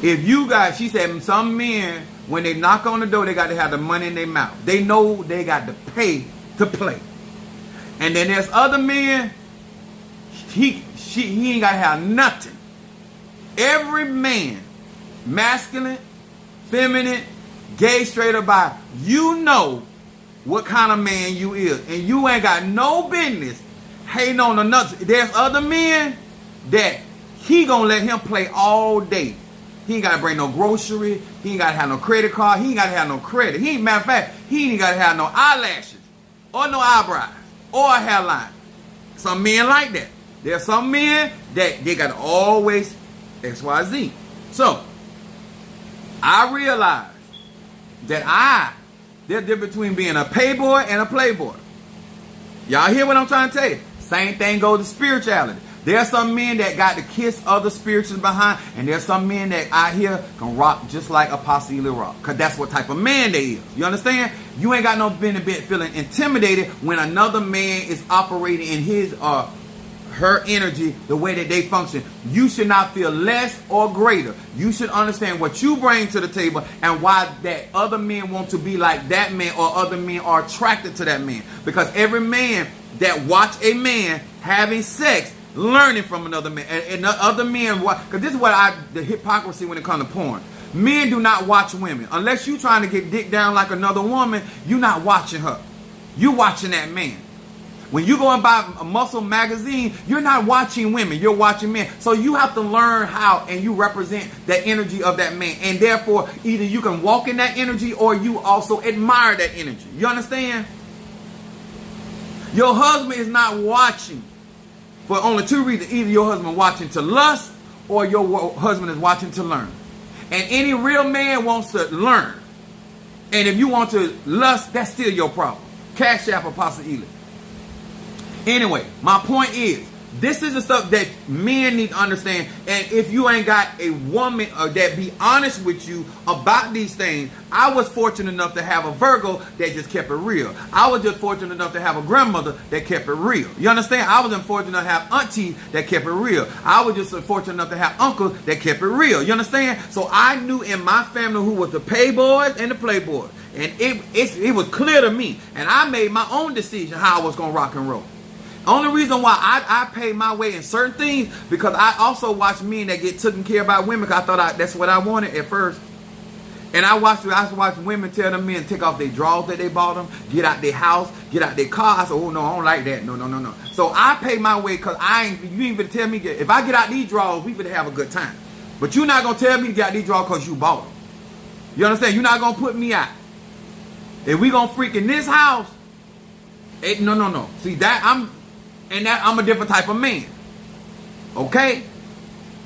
If you got, she said, some men, when they knock on the door, they got to have the money in their mouth. They know they got to pay to play. And then there's other men, he ain't got to have nothing. Every man, masculine, feminine, gay, straight or bi, you know what kind of man you is. And you ain't got no business hating on another. There's other men that he gonna let him play all day. He ain't got to bring no grocery. He ain't got to have no credit card. He ain't got to have no credit. Matter of fact, he ain't got to have no eyelashes or no eyebrows or a hairline. Some men like that. There's some men that they got to always XYZ. So, I realized that there's a difference between being a payboy and a playboy. Y'all hear what I'm trying to tell you? Same thing goes to spirituality. There's some men that got to kiss other spirituals behind, and there's some men that out here can rock just like Apostle Ely rock, because that's what type of man they is. You understand? You ain't got no benefit feeling intimidated when another man is operating in his or her energy the way that they function. You should not feel less or greater. You should understand what you bring to the table and why that other men want to be like that man or other men are attracted to that man. Because every man that watch a man having sex learning from another man, and other men, because this is what the hypocrisy when it comes to porn. Men do not watch women unless you trying to get dick down like another woman. You're not watching her. You watching that man. When you go and buy a Muscle magazine, you're not watching women. You're watching men. So you have to learn how, and you represent the energy of that man, and therefore either you can walk in that energy or you also admire that energy. You understand? Your husband is not watching for only two reasons. Either your husband watching to lust or your husband is watching to learn. And any real man wants to learn. And if you want to lust, that's still your problem. Cash App Apostle Ely. Anyway, my point is, this is the stuff that men need to understand. And if you ain't got a woman that be honest with you about these things, I was fortunate enough to have a Virgo that just kept it real. I was just fortunate enough to have a grandmother that kept it real. You understand? I was fortunate enough to have aunties that kept it real. I was just fortunate enough to have uncles that kept it real. You understand? So I knew in my family who was the payboys and the playboys. And it was clear to me. And I made my own decision how I was going to rock and roll. Only reason why I pay my way in certain things, because I also watch men that get taken care of by women, because I thought that's what I wanted at first. And I watched women tell them men take off their drawers that they bought them, get out their house, get out their car. I said, oh no, I don't like that. No. So I pay my way because you ain't gonna tell me, if I get out these drawers, we finna have a good time. But you're not gonna tell me to get out these drawers because you bought them. You understand? You're not gonna put me out. If we gonna freak in this house, no. See that And that I'm a different type of man. Okay?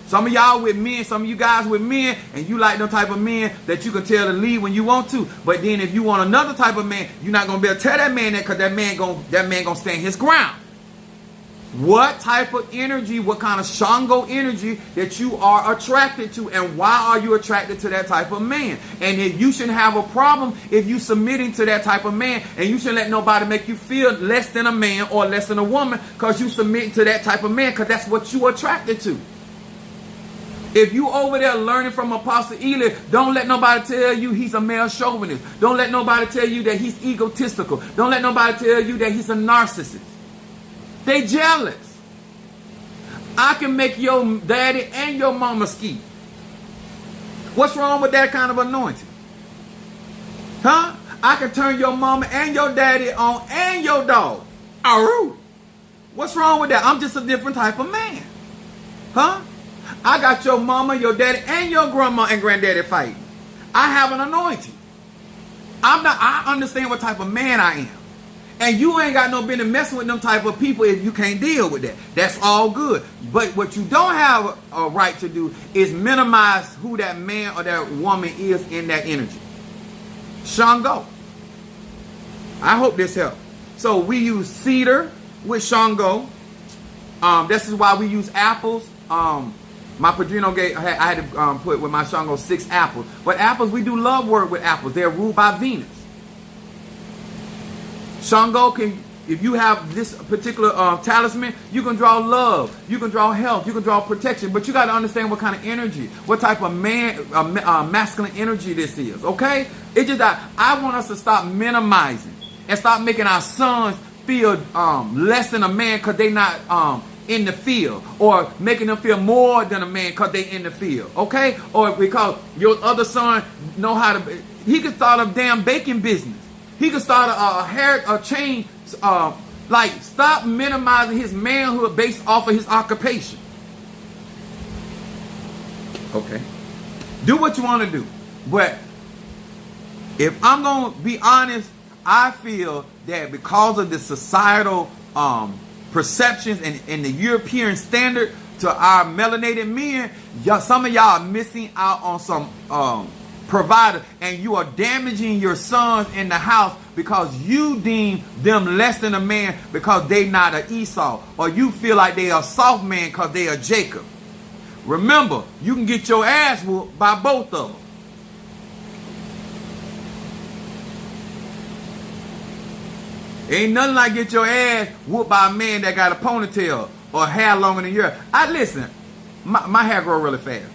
Some of y'all with men, some of you guys with men, and you like them type of men that you can tell to leave when you want to. But then if you want another type of man, you're not gonna be able to tell that man that, because that man gonna stand his ground. What type of energy, what kind of Shango energy that you are attracted to, and why are you attracted to that type of man? And if you shouldn't have a problem if you submitting to that type of man, and you shouldn't let nobody make you feel less than a man or less than a woman because you submitting to that type of man, because that's what you attracted to. If you over there learning from Apostle Ely, don't let nobody tell you he's a male chauvinist. Don't let nobody tell you that he's egotistical. Don't let nobody tell you that he's a narcissist. They jealous. I can make your daddy and your mama ski. What's wrong with that kind of anointing? Huh? I can turn your mama and your daddy on and your dog. Aroo. What's wrong with that? I'm just a different type of man. Huh? I got your mama, your daddy, and your grandma and granddaddy fighting. I have an anointing. I understand what type of man I am. And you ain't got no business messing with them type of people if you can't deal with that. That's all good. But what you don't have a right to do is minimize who that man or that woman is in that energy. Shango. I hope this helps. So we use cedar with Shango. This is why we use apples. My Padrino I had to put with my Shango 6 apples. But apples, we do love work with apples. They're ruled by Venus. Shango can, if you have this particular talisman, you can draw love, you can draw health, you can draw protection, but you got to understand what kind of energy, what type of masculine energy this is, okay? It's just that I want us to stop minimizing and stop making our sons feel less than a man because they not in the field, or making them feel more than a man because they in the field, okay? Or because your other son know how to, he could start a damn baking business. He could start a chain, like, stop minimizing his manhood based off of his occupation. Okay. Do what you want to do. But if I'm going to be honest, I feel that because of the societal perceptions and the European standard to our melanated men, some of y'all are missing out on some provider, and you are damaging your sons in the house because you deem them less than a man because they not an Esau, or you feel like they are a soft man because they are Jacob. Remember, you can get your ass whooped by both of them. Ain't nothing like get your ass whooped by a man that got a ponytail or hair longer than yours. Listen, my hair grow really fast.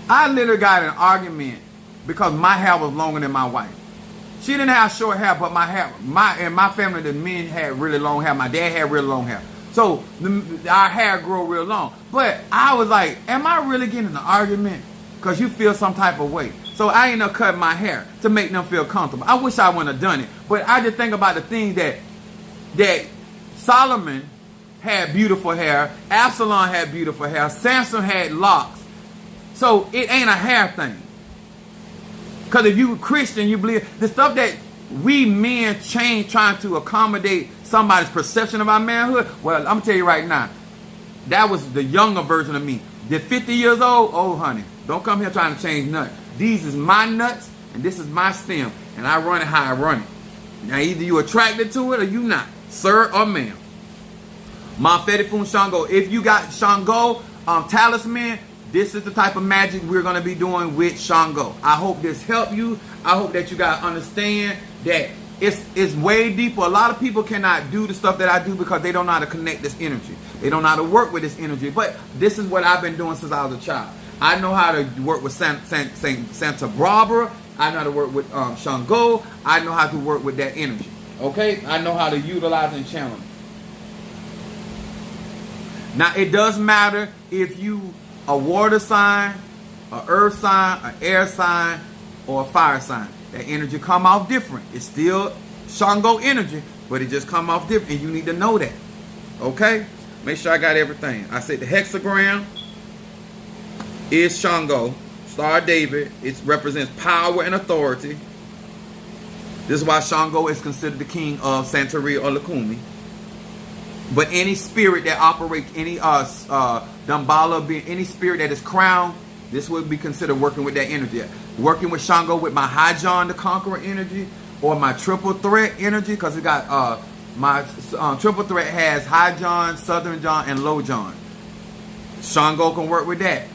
I literally got in an argument because my hair was longer than my wife. She didn't have short hair, but in my family, the men had really long hair. My dad had really long hair. So our hair grew real long. But I was like, am I really getting in an argument? Because you feel some type of way. So I ended up cutting my hair to make them feel comfortable. I wish I wouldn't have done it. But I just think about the things that Solomon had beautiful hair. Absalom had beautiful hair. Samson had locks. So it ain't a hair thing. Because if you Christian, you believe the stuff that we men change trying to accommodate somebody's perception of our manhood. Well, I'm going to tell you right now, that was the younger version of me. The 50 years old, oh honey, don't come here trying to change nothing. These is my nuts and this is my stem, and I run it how I run it. Now either you attracted to it or you not, sir or ma'am. Manfedi Fun Shango. If you got Shango talisman, this is the type of magic we're going to be doing with Shango. I hope this helped you. I hope that you guys understand that it's way deeper. A lot of people cannot do the stuff that I do because they don't know how to connect this energy. They don't know how to work with this energy. But this is what I've been doing since I was a child. I know how to work with Santa Barbara. I know how to work with Shango. I know how to work with that energy. Okay? I know how to utilize and channel it. Now, it does matter if you a water sign, a earth sign, an air sign, or a fire sign. That energy come off different. It's still Shango energy, but it just come off different, and you need to know that. Okay? Make sure I got everything. I said the hexagram is Shango, Star of David. It represents power and authority. This is why Shango is considered the king of Santeria or Lukumi. But any spirit that operates, any Dambala, being any spirit that is crowned, this would be considered working with that energy. Working with Shango with my High John the Conqueror energy, or my triple threat energy, because it got my triple threat has High John, Southern John, and Low John. Shango can work with that.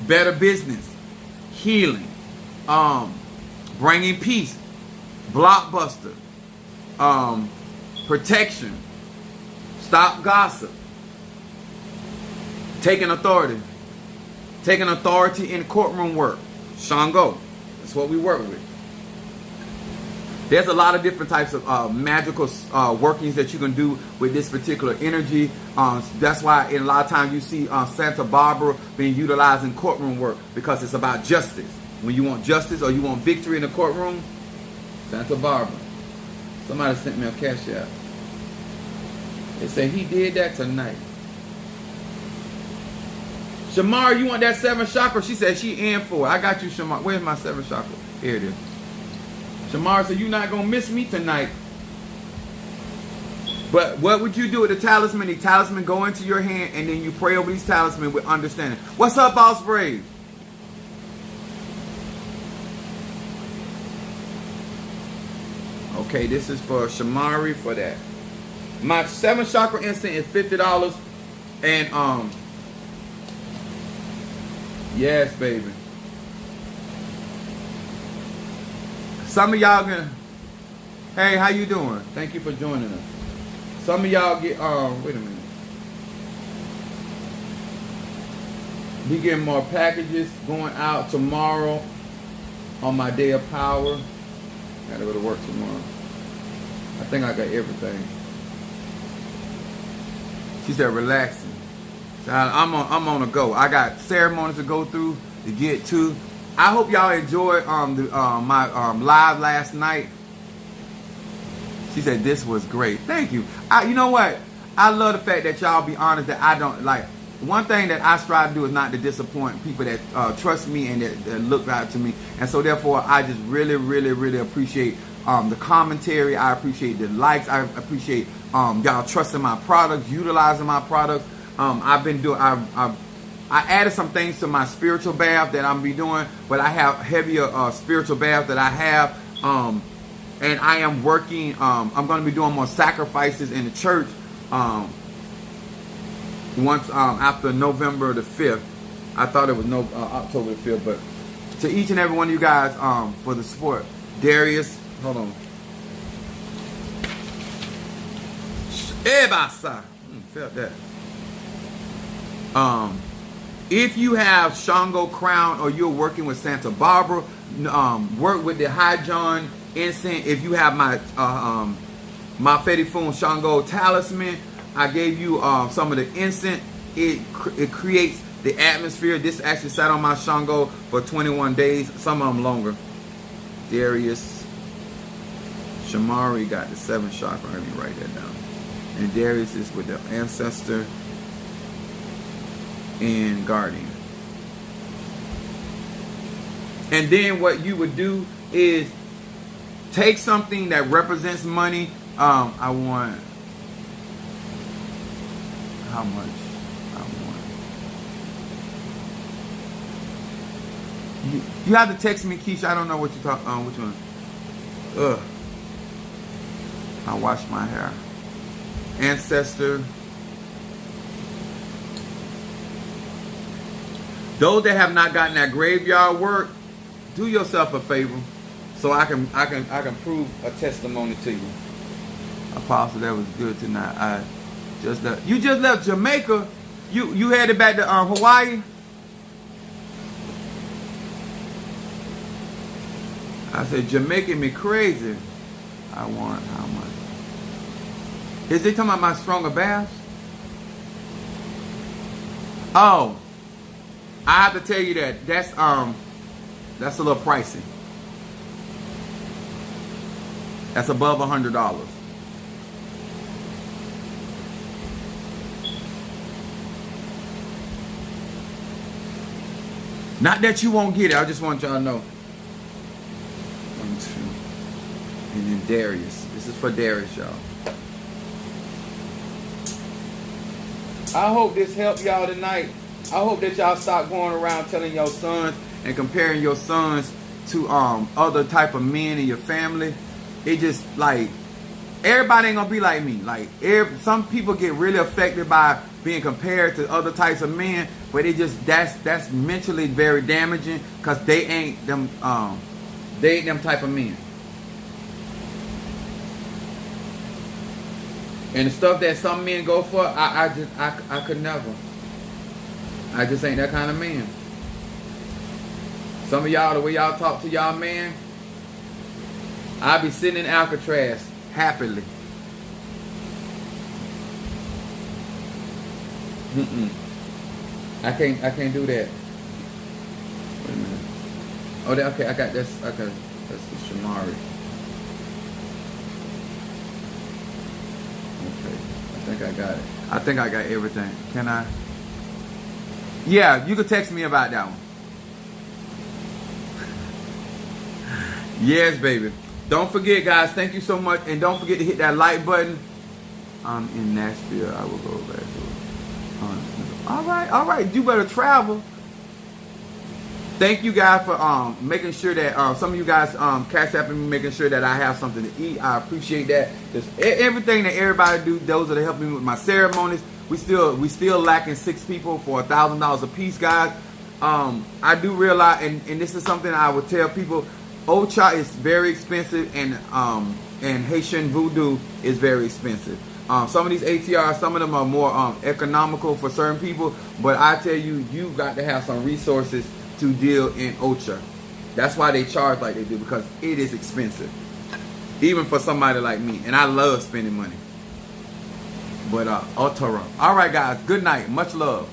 Better business, healing, bringing peace, blockbuster, protection, stop gossip, taking authority in courtroom work. Shango, that's what we work with. There's a lot of different types of magical workings that you can do with this particular energy. That's why a lot of times you see Santa Barbara being utilized in courtroom work, because it's about justice. When you want justice or you want victory in the courtroom, Santa Barbara. Somebody sent me a cash app. They say he did that tonight. Shamar, you want that 7th chakra? She said she in for it. I got you, Shamar. Where's my 7th chakra? Here it is. Shamar said, you're not going to miss me tonight. But what would you do with the talisman? The talisman go into your hand, and then you pray over these talisman with understanding. What's up, Boss Brave? Okay, this is for Shamari for that. My 7th chakra incense is $50. And, yes, baby. Some of y'all gonna, hey, how you doing? Thank you for joining us. Some of y'all get, wait a minute. We getting more packages going out tomorrow on my day of power. Gotta go to work tomorrow. I think I got everything. She said relaxing. So I'm on a go. I got ceremonies to go through to get to. I hope y'all enjoyed my live last night. She said this was great. Thank you. You know what? I love the fact that y'all be honest, that I don't like. One thing that I strive to do is not to disappoint people that trust me and that look out to me. And so therefore, I just really, really, really appreciate the commentary. I appreciate the likes. I appreciate y'all trusting my products, utilizing my products. I've been doing. I added some things to my spiritual bath that I'm be doing, but I have heavier spiritual bath that I have, and I am working. I'm going to be doing more sacrifices in the church once after November the 5th. I thought it was October the 5th, but to each and every one of you guys for the support. Darius, hold on. Ebasa, felt that. If you have Shango Crown or you're working with Santa Barbara, work with the High John incense. If you have my my Fedi Fun Shango talisman, I gave you some of the incense. It creates the atmosphere. This actually sat on my Shango for 21 days. Some of them longer. Darius, Shamari got the 7th chakra. Let me write that down. And Darius is with the ancestor and guardian. And then what you would do is take something that represents money. I want, how much? You have to text me, Keisha. I don't know what you talk. Which one? I wash my hair. Ancestor. Those that have not gotten that graveyard work, do yourself a favor, so I can prove a testimony to you. Apostle, that was good tonight. You just left Jamaica. You headed back to Hawaii. I said, Jamaica me crazy. I want how much? Is they talking about my stronger baths? Oh, I have to tell you that's a little pricey. That's above $100. Not that you won't get it. I just want y'all to know. 1, 2, and then Darius. This is for Darius, y'all. I hope this helped y'all tonight. I hope that y'all stop going around telling your sons and comparing your sons to other type of men in your family. It just like everybody ain't gonna be like me. Like some people get really affected by being compared to other types of men, but it just that's mentally very damaging because they ain't them type of men. And the stuff that some men go for, I could never. I just ain't that kind of man. Some of y'all, the way y'all talk to y'all man, I be sitting in ATRS happily. I can't do that. Wait a minute. Oh, okay, I got this. Okay, that's the Shamari. Okay, I think I got it. I think I got everything. Can I? Yeah, you can text me about that one. Yes, baby. Don't forget, guys. Thank you so much, and don't forget to hit that like button. I'm in Nashville. I will go back to it. All right. You better travel. Thank you guys for making sure that some of you guys cash app me, making sure that I have something to eat. I appreciate that. Just everything that everybody do. Those that are helping me with my ceremonies. We still lacking 6 people for $1,000 a piece, guys. I do realize, and this is something I would tell people. Ocha is very expensive, and Haitian voodoo is very expensive. Some of these ATRs, some of them are more economical for certain people, but I tell you, you got to have some resources to deal in Ocha. That's why they charge like they do, because it is expensive, even for somebody like me, and I love spending money. But Otara. All right, guys. Good night. Much love.